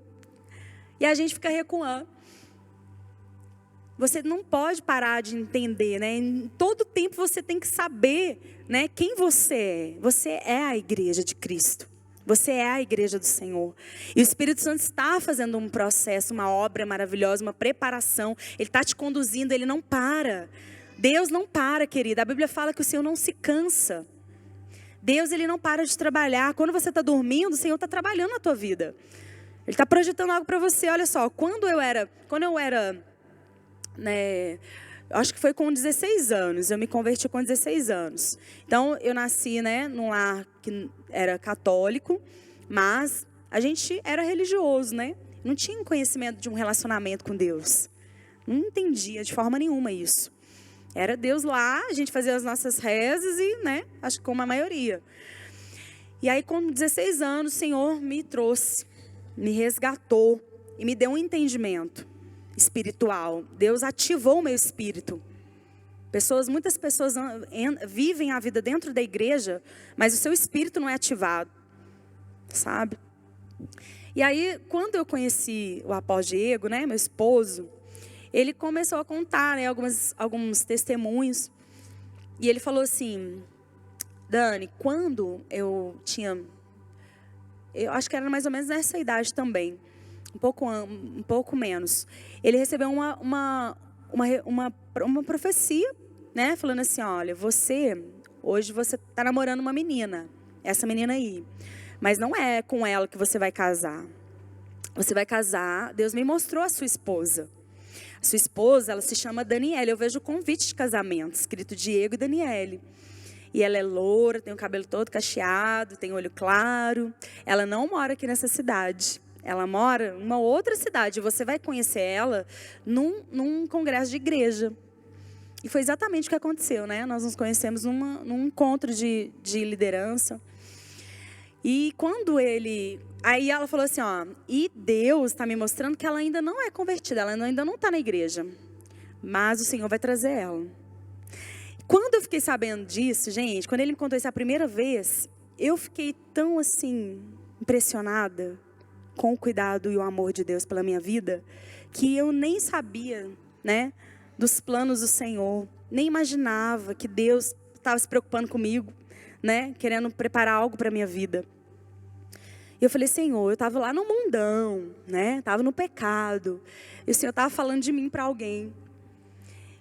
E a gente fica recuando. Você não pode parar de entender, né? Em todo tempo você tem que saber, né, quem você é. Você é a igreja de Cristo. Você é a igreja do Senhor. E o Espírito Santo está fazendo um processo, uma obra maravilhosa, uma preparação. Ele está te conduzindo, Ele não para. Deus não para, querida. A Bíblia fala que o Senhor não se cansa. Deus, Ele não para de trabalhar. Quando você está dormindo, o Senhor está trabalhando na tua vida. Ele está projetando algo para você. Olha só, quando eu era, né, acho que foi com 16 anos, eu me converti com 16 anos. Então, eu nasci, né, num lar que era católico, mas a gente era religioso, né? Não tinha conhecimento de um relacionamento com Deus. Não entendia de forma nenhuma isso. Era Deus lá, a gente fazia as nossas rezas e, né, acho que como a maioria. E aí, com 16 anos, o Senhor me trouxe, me resgatou e me deu um entendimento espiritual. Deus ativou o meu espírito. Muitas pessoas vivem a vida dentro da igreja, mas o seu espírito não é ativado, sabe? E aí, quando eu conheci o apóstolo Diego, né, meu esposo, ele começou a contar, né, alguns testemunhos. E ele falou assim: Dani, quando eu acho que era mais ou menos nessa idade também, um pouco menos, ele recebeu uma profecia, né, falando assim: olha, hoje você está namorando uma menina, essa menina aí, mas não é com ela que você vai casar. Você vai casar, Deus me mostrou a sua esposa. A sua esposa, ela se chama Daniele. Eu vejo o convite de casamento, escrito Diego e Daniele. E ela é loura, tem o cabelo todo cacheado, tem olho claro. Ela não mora aqui nessa cidade. Ela mora em uma outra cidade. Você vai conhecer ela num congresso de igreja. E foi exatamente o que aconteceu, né? Nós nos conhecemos num encontro de liderança. E quando aí ela falou assim, ó, e Deus está me mostrando que ela ainda não é convertida, ela ainda não está na igreja, mas o Senhor vai trazer ela. Quando eu fiquei sabendo disso, gente, quando ele me contou isso a primeira vez, eu fiquei tão assim, impressionada com o cuidado e o amor de Deus pela minha vida, que eu nem sabia, né, dos planos do Senhor, nem imaginava que Deus estava se preocupando comigo, né, querendo preparar algo para a minha vida. E eu falei: Senhor, eu estava lá no mundão, né, estava no pecado, e o Senhor estava falando de mim para alguém.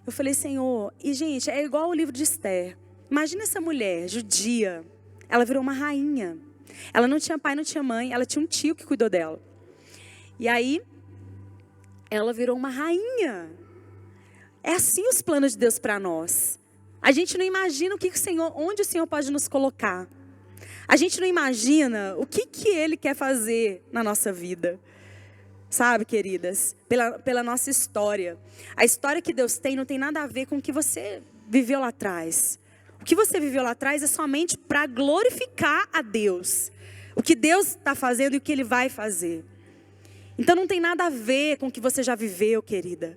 Eu falei: Senhor, e gente, é igual o livro de Esther. Imagina essa mulher judia, ela virou uma rainha. Ela não tinha pai, não tinha mãe, ela tinha um tio que cuidou dela. E aí, ela virou uma rainha. É assim os planos de Deus para nós. A gente não imagina onde o Senhor pode nos colocar. A gente não imagina o que Ele quer fazer na nossa vida. Sabe, queridas? Pela nossa história. A história que Deus tem não tem nada a ver com o que você viveu lá atrás. O que você viveu lá atrás é somente para glorificar a Deus. O que Deus está fazendo e o que Ele vai fazer. Então não tem nada a ver com o que você já viveu, querida.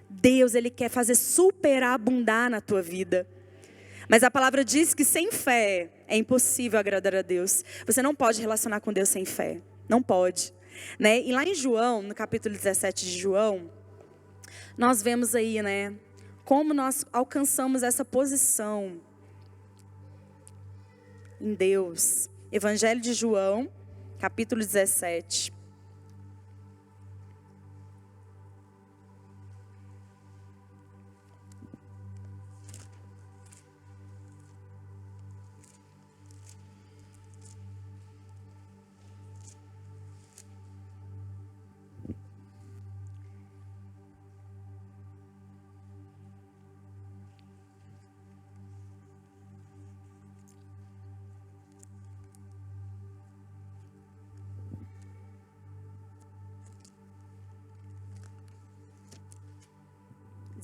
Deus, Ele quer fazer superabundar na tua vida. Mas a palavra diz que sem fé é impossível agradar a Deus. Você não pode relacionar com Deus sem fé. Não pode. Né? E lá em João, no capítulo 17 de João, nós vemos aí, né, como nós alcançamos essa posição em Deus. Evangelho de João, capítulo 17.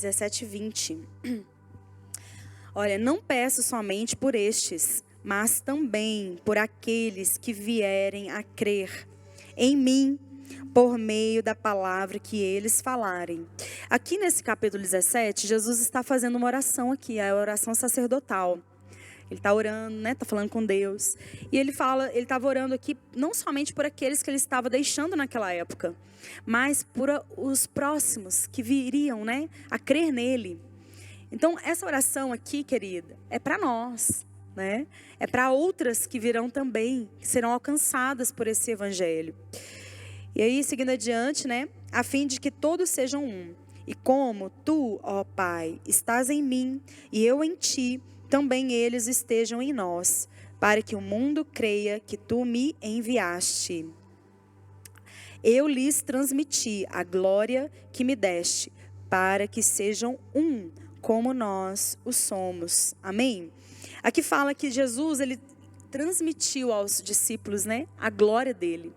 (17:20). Olha, não peço somente por estes, mas também por aqueles que vierem a crer em mim, por meio da palavra que eles falarem. Aqui nesse capítulo 17, Jesus está fazendo uma oração aqui, a oração sacerdotal. Ele está orando, né? Está falando com Deus. E ele estava orando aqui não somente por aqueles que ele estava deixando naquela época, mas por os próximos que viriam, né, a crer nele. Então, essa oração aqui, querida, é para nós, né? É para outras que virão também, que serão alcançadas por esse evangelho. E aí, seguindo adiante, né? A fim de que todos sejam um. E como tu, ó Pai, estás em mim e eu em ti, também eles estejam em nós, para que o mundo creia que tu me enviaste. Eu lhes transmiti a glória que me deste, para que sejam um, como nós o somos. Amém? Aqui fala que Jesus, ele transmitiu aos discípulos, né, a glória dele.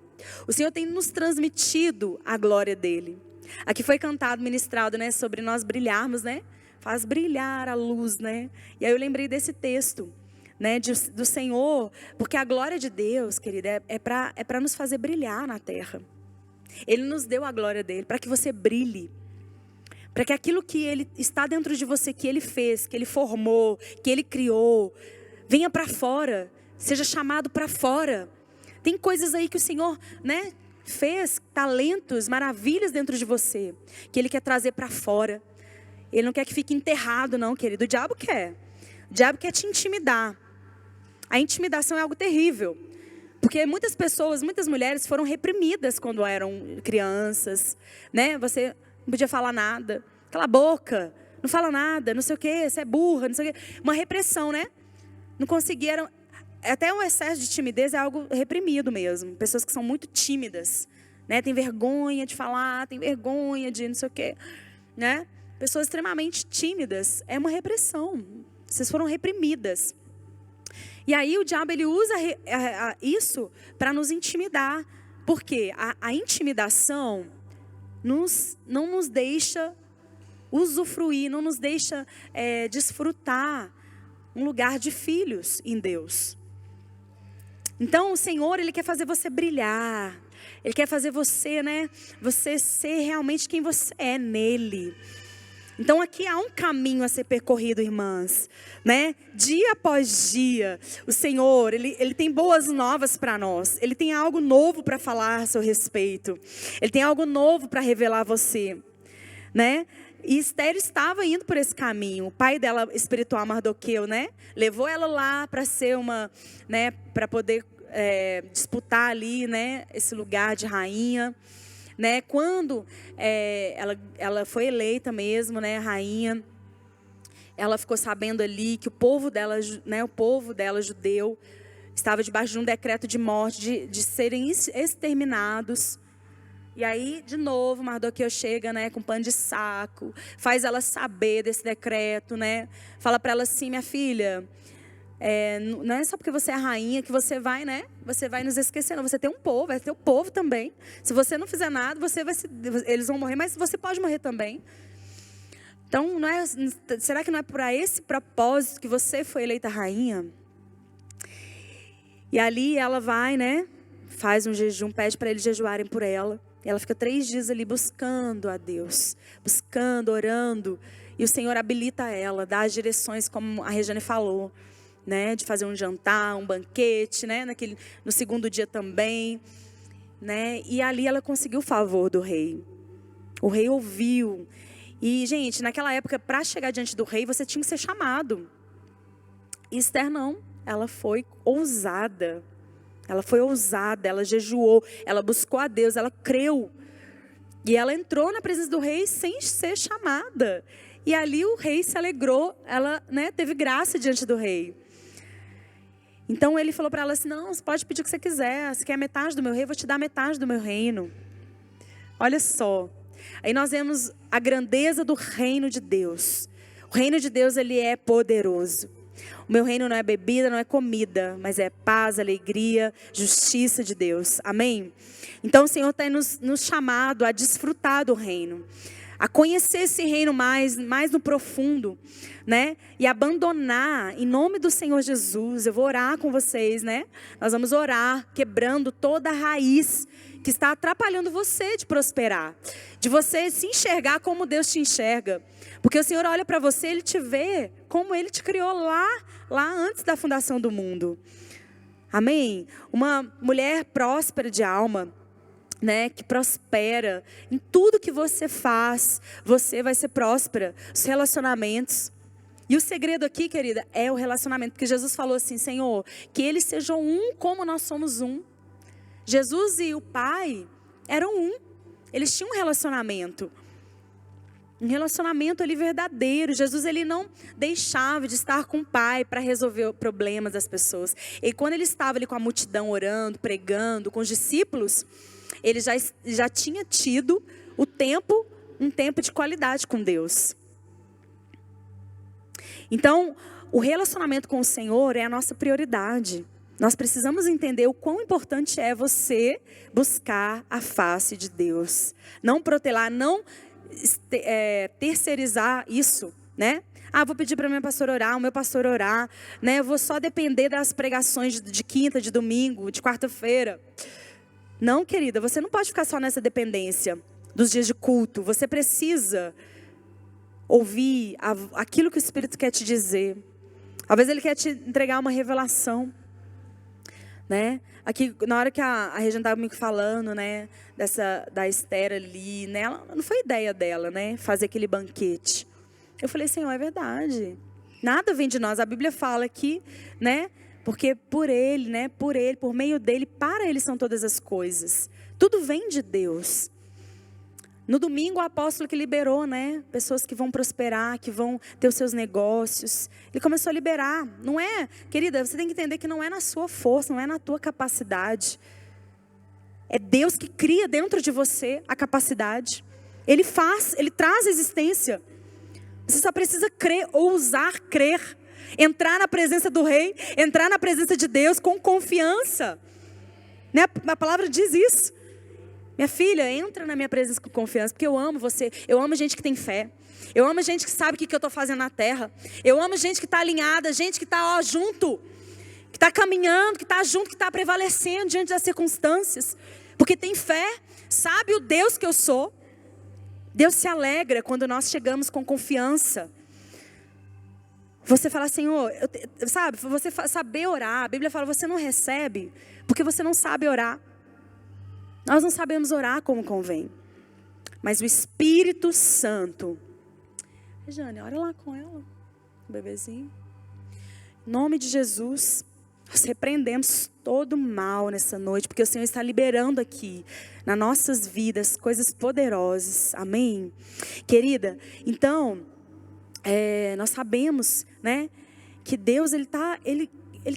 O Senhor tem nos transmitido a glória dele. Aqui foi cantado, ministrado, né, sobre nós brilharmos, né? faz brilhar a luz, né? E aí eu lembrei desse texto, né, do Senhor, porque a glória de Deus, querida, é para nos fazer brilhar na terra. Ele nos deu a glória dele para que você brilhe, para que aquilo que ele está dentro de você, que ele fez, que ele formou, que ele criou, venha para fora, seja chamado para fora. Tem coisas aí que o Senhor, né, fez, talentos, maravilhas dentro de você, que ele quer trazer para fora. Ele não quer que fique enterrado, não, querido. O diabo quer te intimidar. A intimidação é algo terrível, porque muitas pessoas, muitas mulheres foram reprimidas quando eram crianças, né? Você não podia falar nada, cala a boca, não fala nada, não sei o quê, você é burra, não sei o quê. Uma repressão, né? Não conseguiram, até o excesso de timidez é algo reprimido mesmo. Pessoas que são muito tímidas, né? Tem vergonha de falar, tem vergonha de não sei o quê, né? Pessoas extremamente tímidas, é uma repressão. Vocês foram reprimidas. E aí o diabo ele usa isso para nos intimidar. Porque a intimidação não nos deixa usufruir, não nos deixa desfrutar um lugar de filhos em Deus. Então o Senhor, ele quer fazer você brilhar. Ele quer fazer você, né? Você ser realmente quem você é nele. Então aqui há um caminho a ser percorrido, irmãs, né? Dia após dia, o Senhor, Ele tem boas novas para nós. Ele tem algo novo para falar a seu respeito. Ele tem algo novo para revelar a você, né? E Esther estava indo por esse caminho. O pai dela, espiritual, Mardoqueu, né? Levou ela lá para ser uma, né? Para poder disputar ali, né? Esse lugar de rainha. Né, quando ela foi eleita mesmo, né, rainha, ela ficou sabendo ali que o povo dela, judeu, estava debaixo de um decreto de morte, de serem exterminados. E aí, de novo, Mardoqueu chega, né, com pano de saco, faz ela saber desse decreto, né, fala para ela assim: minha filha, não é só porque você é rainha que você vai, né? Você vai nos esquecer, não. Você tem um povo, vai ter o povo também. Se você não fizer nada, eles vão morrer, mas você pode morrer também. Então, será que não é para esse propósito que você foi eleita rainha? E ali ela vai, né? Faz um jejum, pede para eles jejuarem por ela. E ela fica 3 dias ali buscando a Deus, buscando, orando. E o Senhor habilita ela, dá as direções, como a Regiane falou, né, de fazer um jantar, um banquete, né, no segundo dia também, né, e ali ela conseguiu o favor do rei. O rei ouviu. E, gente, naquela época, para chegar diante do rei, você tinha que ser chamado. E Esther não, ela foi ousada. Ela jejuou, ela buscou a Deus, ela creu. E ela entrou na presença do rei sem ser chamada. E ali o rei se alegrou, ela, né, teve graça diante do rei. Então ele falou para ela assim: não, você pode pedir o que você quiser. Você quer metade do meu reino? Eu vou te dar metade do meu reino. Olha só. Aí nós vemos a grandeza do reino de Deus. O reino de Deus, ele é poderoso. O meu reino não é bebida, não é comida, mas é paz, alegria, justiça de Deus. Amém? Então o Senhor tem nos chamado a desfrutar do reino, a conhecer esse reino mais no profundo, né? E abandonar, em nome do Senhor Jesus. Eu vou orar com vocês, né? Nós vamos orar, quebrando toda a raiz que está atrapalhando você de prosperar, de você se enxergar como Deus te enxerga. Porque o Senhor olha para você, Ele te vê como Ele te criou lá antes da fundação do mundo. Amém? Uma mulher próspera de alma, né, que prospera em tudo que você faz, você vai ser próspera. Os relacionamentos. E o segredo aqui, querida, é o relacionamento. Porque Jesus falou assim: Senhor, que eles sejam um como nós somos um. Jesus e o Pai eram um. Eles tinham um relacionamento. Um relacionamento ali verdadeiro. Jesus, ele não deixava de estar com o Pai para resolver problemas das pessoas. E quando ele estava ali com a multidão orando, pregando, com os discípulos, ele já tinha tido um tempo de qualidade com Deus. Então, o relacionamento com o Senhor é a nossa prioridade. Nós precisamos entender o quão importante é você buscar a face de Deus. Não protelar, não terceirizar isso, né? Ah, vou pedir para minha pastora orar, o meu pastor orar, né? Eu vou só depender das pregações de quinta, de domingo, de quarta-feira. Não, querida, você não pode ficar só nessa dependência dos dias de culto. Você precisa ouvir aquilo que o Espírito quer te dizer. Às vezes Ele quer te entregar uma revelação, né? Aqui, na hora que a Regina estava me falando, né? Da Esther ali, né? Não foi ideia dela, né? Fazer aquele banquete. Eu falei, Senhor, é verdade. Nada vem de nós. A Bíblia fala aqui, né? Porque por Ele, né? Por meio dEle, para Ele são todas as coisas. Tudo vem de Deus. No domingo, o apóstolo que liberou, né? Pessoas que vão prosperar, que vão ter os seus negócios. Ele começou a liberar. Não é, querida, você tem que entender que não é na sua força, não é na tua capacidade. É Deus que cria dentro de você a capacidade. Ele traz a existência. Você só precisa crer, ousar crer. Entrar na presença do Rei, entrar na presença de Deus com confiança. Né? A palavra diz isso. Minha filha, entra na minha presença com confiança, porque eu amo você. Eu amo gente que tem fé. Eu amo gente que sabe o que eu estou fazendo na terra. Eu amo gente que está alinhada, gente que está junto. Que está caminhando, que está junto, que está prevalecendo diante das circunstâncias. Porque tem fé, sabe o Deus que eu sou. Deus se alegra quando nós chegamos com confiança. Você fala, Senhor, sabe, você saber orar. A Bíblia fala, você não recebe porque você não sabe orar. Nós não sabemos orar como convém. Mas o Espírito Santo. Jane, ora lá com ela, o bebezinho. Em nome de Jesus, nós repreendemos todo mal nessa noite, porque o Senhor está liberando aqui, nas nossas vidas, coisas poderosas. Amém? Querida, então, nós sabemos, né, que Deus, Ele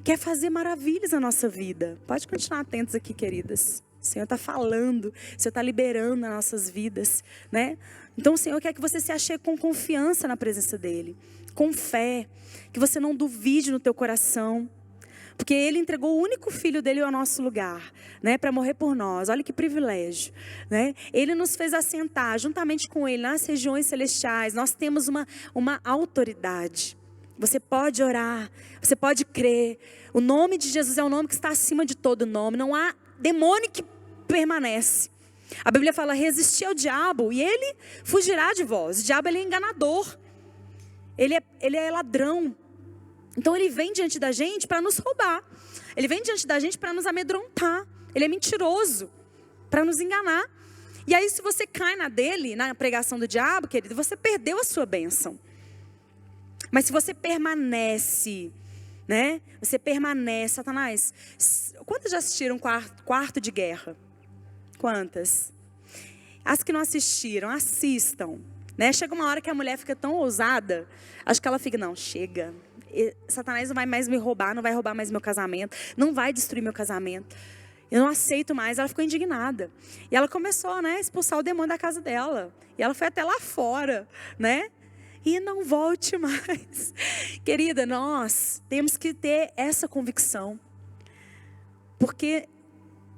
quer fazer maravilhas na nossa vida. Pode continuar atentos aqui, queridas. O Senhor está falando, o Senhor está liberando nas nossas vidas, né? Então o Senhor quer que você se achegue com confiança na presença dEle, com fé, que você não duvide no teu coração, porque Ele entregou o único Filho dEle ao nosso lugar, né? Para morrer por nós. Olha que privilégio, né? Ele nos fez assentar juntamente com Ele nas regiões celestiais. Nós temos uma autoridade. Você pode orar, você pode crer. O nome de Jesus é o nome que está acima de todo nome. Não há demônio que permanece. A Bíblia fala, resistir ao diabo e ele fugirá de vós. O diabo, ele é enganador. Ele é ladrão. Então ele vem diante da gente para nos roubar. Ele vem diante da gente para nos amedrontar. Ele é mentiroso, para nos enganar. E aí se você cai na pregação do diabo, querido, você perdeu a sua bênção. Mas se você permanece, né? Você permanece, Satanás. Quantas já assistiram Quarto de Guerra? Quantas? As que não assistiram, assistam, né? Chega uma hora que a mulher fica tão ousada, acho que ela fica, não, chega. Satanás não vai mais me roubar, não vai roubar mais meu casamento, não vai destruir meu casamento. Eu não aceito mais. Ela ficou indignada. E ela começou, né, a expulsar o demônio da casa dela. E ela foi até lá fora, né? E não volte mais. Querida, nós temos que ter essa convicção. Porque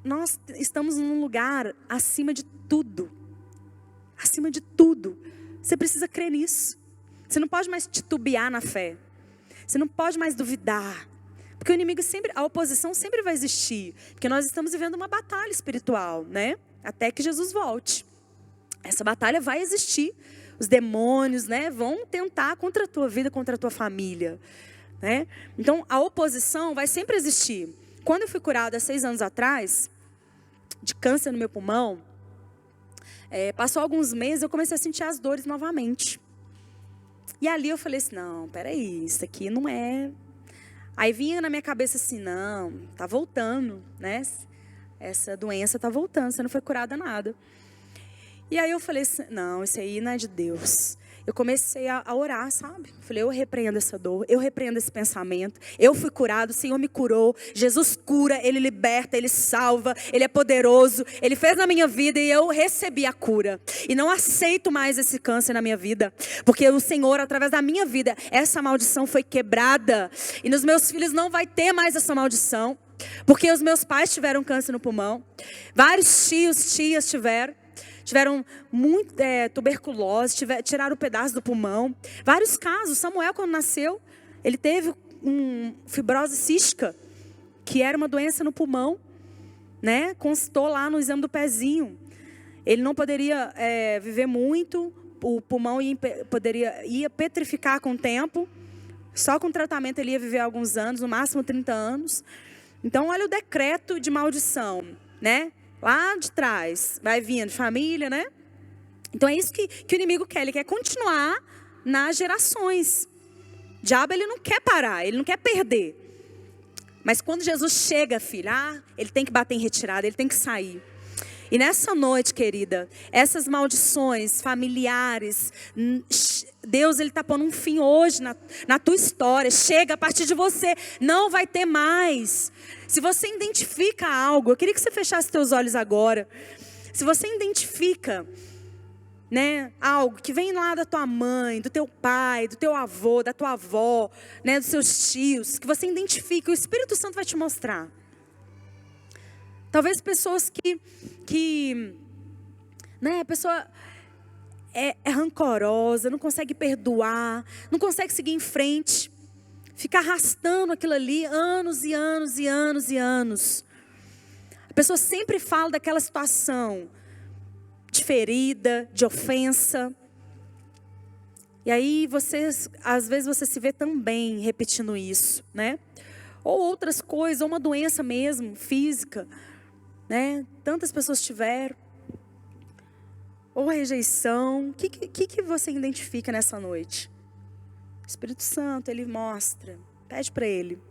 nós estamos num lugar acima de tudo. Acima de tudo. Você precisa crer nisso. Você não pode mais titubear na fé. Você não pode mais duvidar. Porque o inimigo sempre, a oposição sempre vai existir. Porque nós estamos vivendo uma batalha espiritual, né? Até que Jesus volte. Essa batalha vai existir. Os demônios, né, vão tentar contra a tua vida, contra a tua família, né? Então, a oposição vai sempre existir. Quando eu fui curada há 6 anos atrás, de câncer no meu pulmão, passou alguns meses, eu comecei a sentir as dores novamente. E ali eu falei assim, não, peraí, isso aqui não é... Aí vinha na minha cabeça assim, não, tá voltando, né? Essa doença tá voltando, você não foi curada nada. E aí eu falei assim, não, isso aí não é de Deus. Eu comecei a orar, sabe? Falei, eu repreendo essa dor, eu repreendo esse pensamento. Eu fui curado, o Senhor me curou. Jesus cura, Ele liberta, Ele salva, Ele é poderoso. Ele fez na minha vida e eu recebi a cura. E não aceito mais esse câncer na minha vida. Porque o Senhor, através da minha vida, essa maldição foi quebrada. E nos meus filhos não vai ter mais essa maldição. Porque os meus pais tiveram câncer no pulmão. Vários tios, tias tiveram. tiveram muito tuberculose, tiraram um pedaço do pulmão. Vários casos. Samuel, quando nasceu, ele teve fibrose cística, que era uma doença no pulmão, né? Constou lá no exame do pezinho. Ele não poderia viver muito, o pulmão ia petrificar com o tempo. Só com tratamento ele ia viver alguns anos, no máximo 30 anos. Então, olha o decreto de maldição, né? Lá de trás, vai vindo de família, né? Então, é isso que o inimigo quer. Ele quer continuar nas gerações. O diabo, ele não quer parar, ele não quer perder. Mas quando Jesus chega, filha, ele tem que bater em retirada, ele tem que sair. E nessa noite, querida, essas maldições familiares, Deus, ele está pondo um fim hoje na tua história. Chega a partir de você, não vai ter mais. Se você identifica algo, eu queria que você fechasse teus olhos agora. Se você identifica, né, algo que vem lá da tua mãe, do teu pai, do teu avô, da tua avó, né, dos seus tios, que você identifica, o Espírito Santo vai te mostrar. Talvez pessoas que né, a pessoa é rancorosa, não consegue perdoar, não consegue seguir em frente, fica arrastando aquilo ali anos e anos e anos e anos. A pessoa sempre fala daquela situação de ferida, de ofensa. E aí às vezes você se vê também repetindo isso, né? Ou outras coisas, ou uma doença mesmo, física, né? Tantas pessoas tiveram. Ou a rejeição. O que você identifica nessa noite? O Espírito Santo, ele mostra. Pede para ele.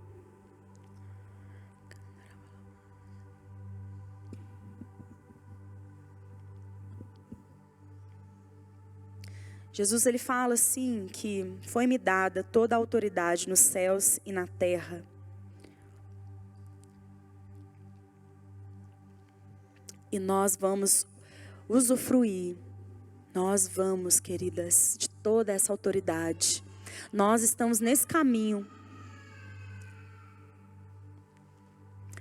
Jesus, ele fala assim, que foi-me dada toda a autoridade nos céus e na terra. E nós vamos usufruir, nós vamos, queridas, de toda essa autoridade. Nós estamos nesse caminho.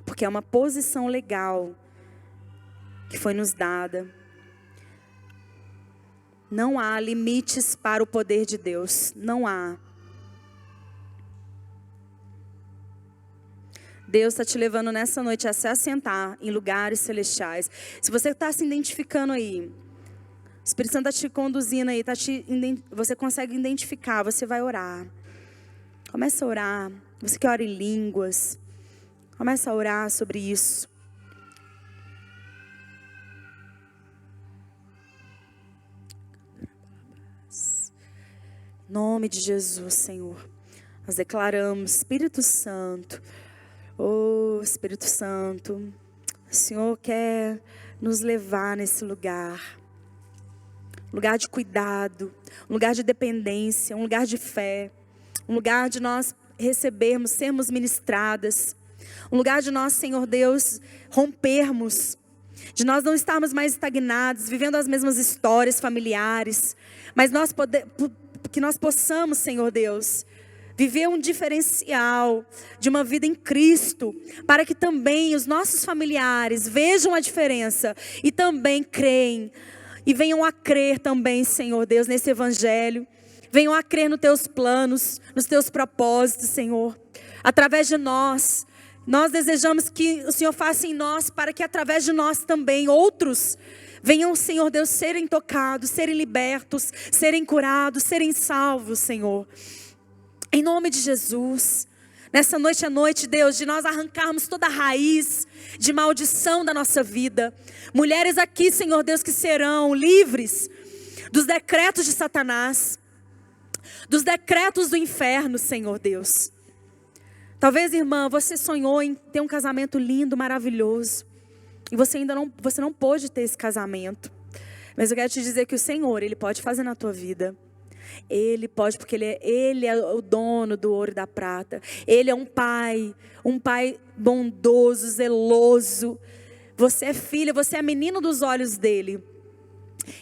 Porque é uma posição legal que foi nos dada. Não há limites para o poder de Deus, não há. Deus está te levando nessa noite a se assentar em lugares celestiais. Se você está se identificando aí, o Espírito Santo está te conduzindo aí, você consegue identificar, você vai orar. Começa a orar. Você que ora em línguas, começa a orar sobre isso. Em nome de Jesus, Senhor, nós declaramos, Espírito Santo, oh, Espírito Santo, o Senhor quer nos levar nesse lugar. Um lugar de cuidado, um lugar de dependência, um lugar de fé. Um lugar de nós recebermos, sermos ministradas. Um lugar de nós, Senhor Deus, rompermos. De nós não estarmos mais estagnados, vivendo as mesmas histórias familiares. Mas que nós possamos, Senhor Deus, viver um diferencial de uma vida em Cristo, para que também os nossos familiares vejam a diferença e também creem, e venham a crer também, Senhor Deus, nesse evangelho, venham a crer nos teus planos, nos teus propósitos, Senhor, através de nós. Nós desejamos que o Senhor faça em nós, para que através de nós também outros venham, Senhor Deus, serem tocados, serem libertos, serem curados, serem salvos, Senhor. Em nome de Jesus, nessa noite é noite, Deus, de nós arrancarmos toda a raiz de maldição da nossa vida. Mulheres aqui, Senhor Deus, que serão livres dos decretos de Satanás, dos decretos do inferno, Senhor Deus. Talvez, irmã, você sonhou em ter um casamento lindo, maravilhoso, e você não pôde ter esse casamento. Mas eu quero te dizer que o Senhor, Ele pode fazer na tua vida. Ele pode, porque Ele é o dono do ouro e da prata. Ele é um pai bondoso, zeloso. Você é filha, você é menino dos olhos dEle.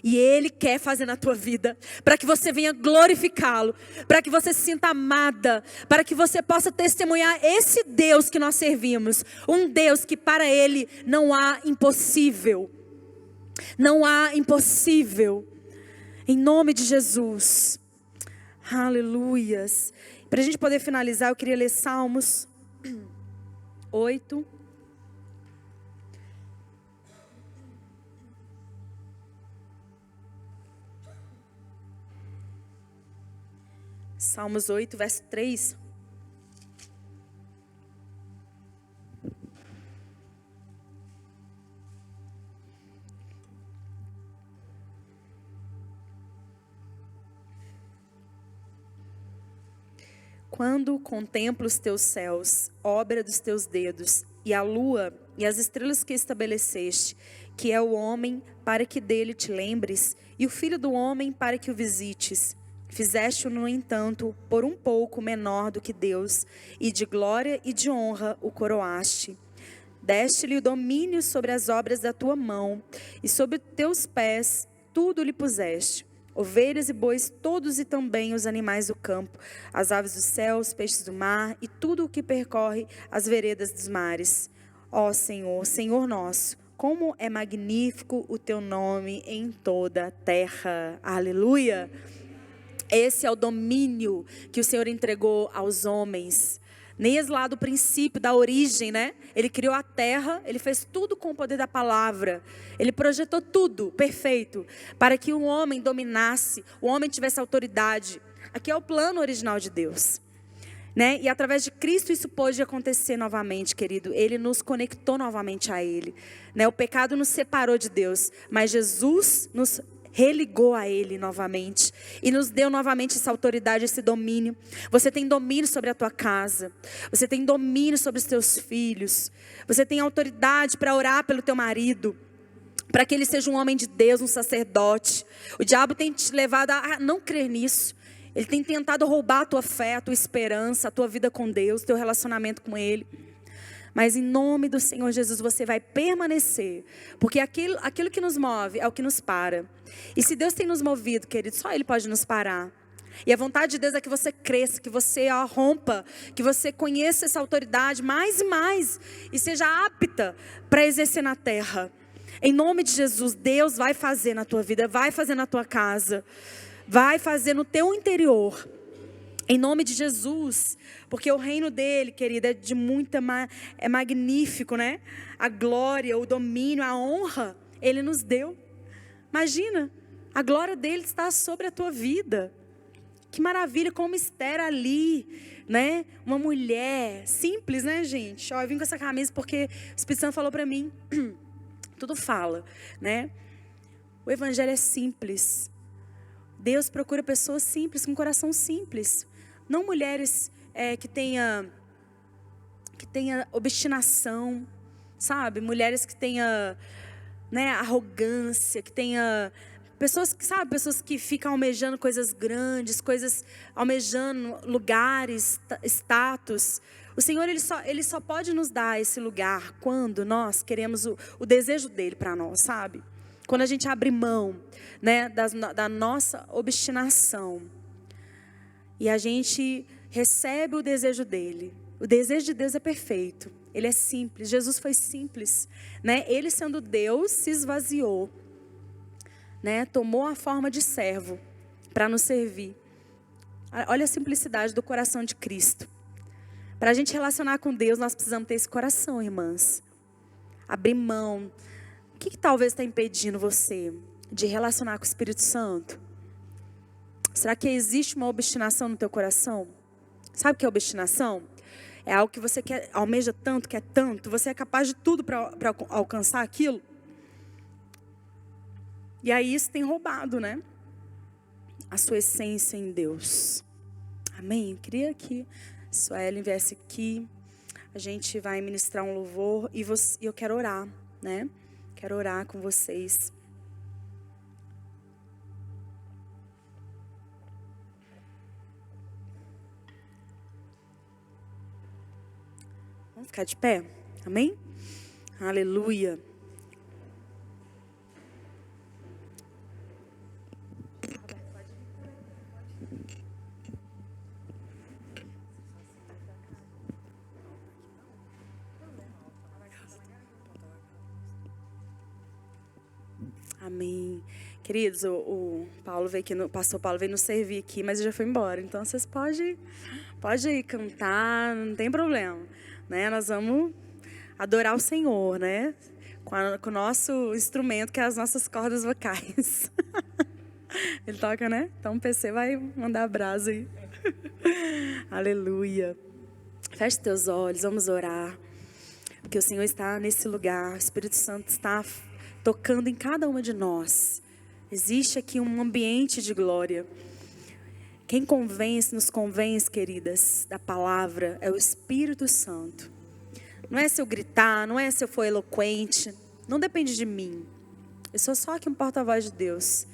E Ele quer fazer na tua vida, para que você venha glorificá-lo, para que você se sinta amada, para que você possa testemunhar esse Deus que nós servimos. Um Deus que para Ele não há impossível. Não há impossível. Em nome de Jesus. Aleluias. Para a gente poder finalizar, eu queria ler Salmos 8. Salmos 8, verso 3. Quando contemplo os teus céus, obra dos teus dedos, e a lua e as estrelas que estabeleceste, que é o homem para que dele te lembres, e o filho do homem para que o visites. Fizeste-o, no entanto, por um pouco menor do que Deus, e de glória e de honra o coroaste. Deste-lhe o domínio sobre as obras da tua mão, e sobre teus pés tudo lhe puseste. Ovelhas e bois todos e também os animais do campo, as aves dos céus, peixes do mar e tudo o que percorre as veredas dos mares. Ó Senhor, Senhor nosso, como é magnífico o teu nome em toda a terra. Aleluia! Esse é o domínio que o Senhor entregou aos homens. Desde lá do princípio, da origem, né? Ele criou a terra, ele fez tudo com o poder da palavra. Ele projetou tudo perfeito para que o homem dominasse, o homem tivesse autoridade. Aqui é o plano original de Deus, né? E através de Cristo isso pôde acontecer novamente, querido. Ele nos conectou novamente a Ele, né? O pecado nos separou de Deus, mas Jesus nos religou a Ele novamente e nos deu novamente essa autoridade, esse domínio. Você tem domínio sobre a tua casa, você tem domínio sobre os teus filhos, você tem autoridade para orar pelo teu marido, para que ele seja um homem de Deus, um sacerdote. O diabo tem te levado a não crer nisso. Ele tem tentado roubar a tua fé, a tua esperança, a tua vida com Deus, teu relacionamento com Ele. Mas em nome do Senhor Jesus você vai permanecer. Porque aquilo que nos move é o que nos para. E se Deus tem nos movido, querido, só Ele pode nos parar. E a vontade de Deus é que você cresça, que você rompa, que você conheça essa autoridade mais e mais. E seja apta para exercer na terra. Em nome de Jesus, Deus vai fazer na tua vida, vai fazer na tua casa. Vai fazer no teu interior. Em nome de Jesus, porque o reino dele, querida, é magnífico, né? A glória, o domínio, a honra, ele nos deu. Imagina, a glória dele está sobre a tua vida. Que maravilha, como Esther ali, né? Uma mulher simples, né, gente? Ó, eu vim com essa camisa porque o Espírito Santo falou para mim. Tudo fala, né? O evangelho é simples. Deus procura pessoas simples, com coração simples. Não mulheres que tenha obstinação, sabe? Mulheres que tenha, né, arrogância, que tenha pessoas que ficam almejando coisas grandes, almejando lugares, status. O Senhor ele só pode nos dar esse lugar quando nós queremos o desejo dele para nós, sabe? Quando a gente abre mão, né, da nossa obstinação e a gente recebe o desejo dele. O desejo de Deus é perfeito, ele é simples. Jesus foi simples, né? Ele sendo Deus se esvaziou, né? Tomou a forma de servo para nos servir. Olha a simplicidade do coração de Cristo. Para a gente relacionar com Deus, nós precisamos ter esse coração, irmãs. Abrir mão. O que talvez está impedindo você de relacionar com o Espírito Santo? Será que existe uma obstinação no teu coração? Sabe o que é obstinação? É algo que você almeja tanto, quer tanto, você é capaz de tudo para alcançar aquilo. E aí isso tem roubado, né? A sua essência em Deus. Amém? Eu queria que a Suelen viesse aqui. A gente vai ministrar um louvor e eu quero orar, né? Quero orar com vocês. Vamos ficar de pé? Amém? Aleluia. Amém. Queridos, o Paulo veio aqui, o pastor Paulo veio nos servir aqui, mas já foi embora. Então vocês podem ir cantar, não tem problema, né? Nós vamos adorar o Senhor, né? Com o nosso instrumento, que é as nossas cordas vocais. Ele toca, né? Então o PC vai mandar brasa aí. Aleluia. Feche teus olhos, vamos orar. Porque o Senhor está nesse lugar, o Espírito Santo está tocando em cada uma de nós. Existe aqui um ambiente de glória. Quem nos convence, queridas, da palavra, é o Espírito Santo. Não é se eu gritar, não é se eu for eloquente, não depende de mim. Eu sou só aqui um porta-voz de Deus.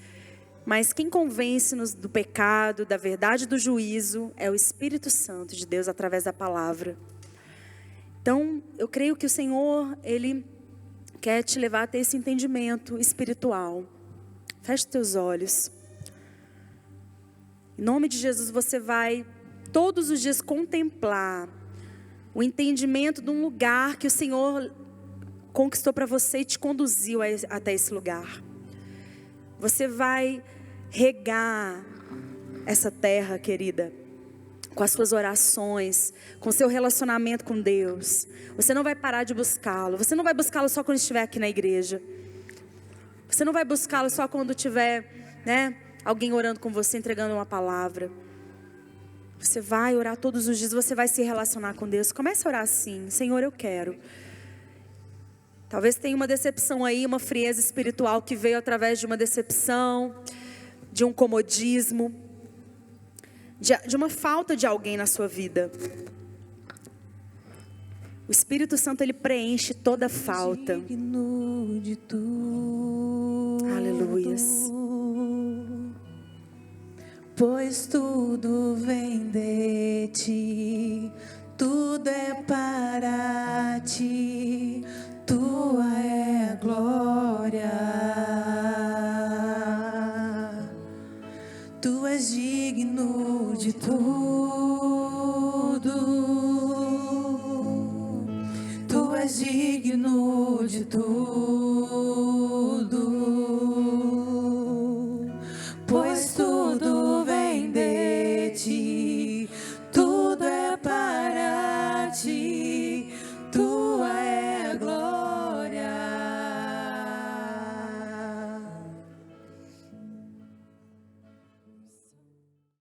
Mas quem convence-nos do pecado, da verdade, do juízo, é o Espírito Santo de Deus através da palavra. Então, eu creio que o Senhor, Ele quer te levar a ter esse entendimento espiritual. Feche teus olhos. Em nome de Jesus, você vai todos os dias contemplar o entendimento de um lugar que o Senhor conquistou para você e te conduziu até esse lugar. Você vai regar essa terra, querida, com as suas orações, com o seu relacionamento com Deus. Você não vai parar de buscá-lo. Você não vai buscá-lo só quando estiver aqui na igreja. Você não vai buscá-lo só quando tiver, né, alguém orando com você, entregando uma palavra. Você vai orar todos os dias, você vai se relacionar com Deus. Comece a orar assim: Senhor, eu quero. Talvez tenha uma decepção aí, uma frieza espiritual que veio através de uma decepção, de um comodismo, de uma falta de alguém na sua vida. O Espírito Santo, Ele preenche toda falta. Aleluias. Pois tudo vem de ti, tudo é para ti, tua é a glória. Tu és digno de tudo.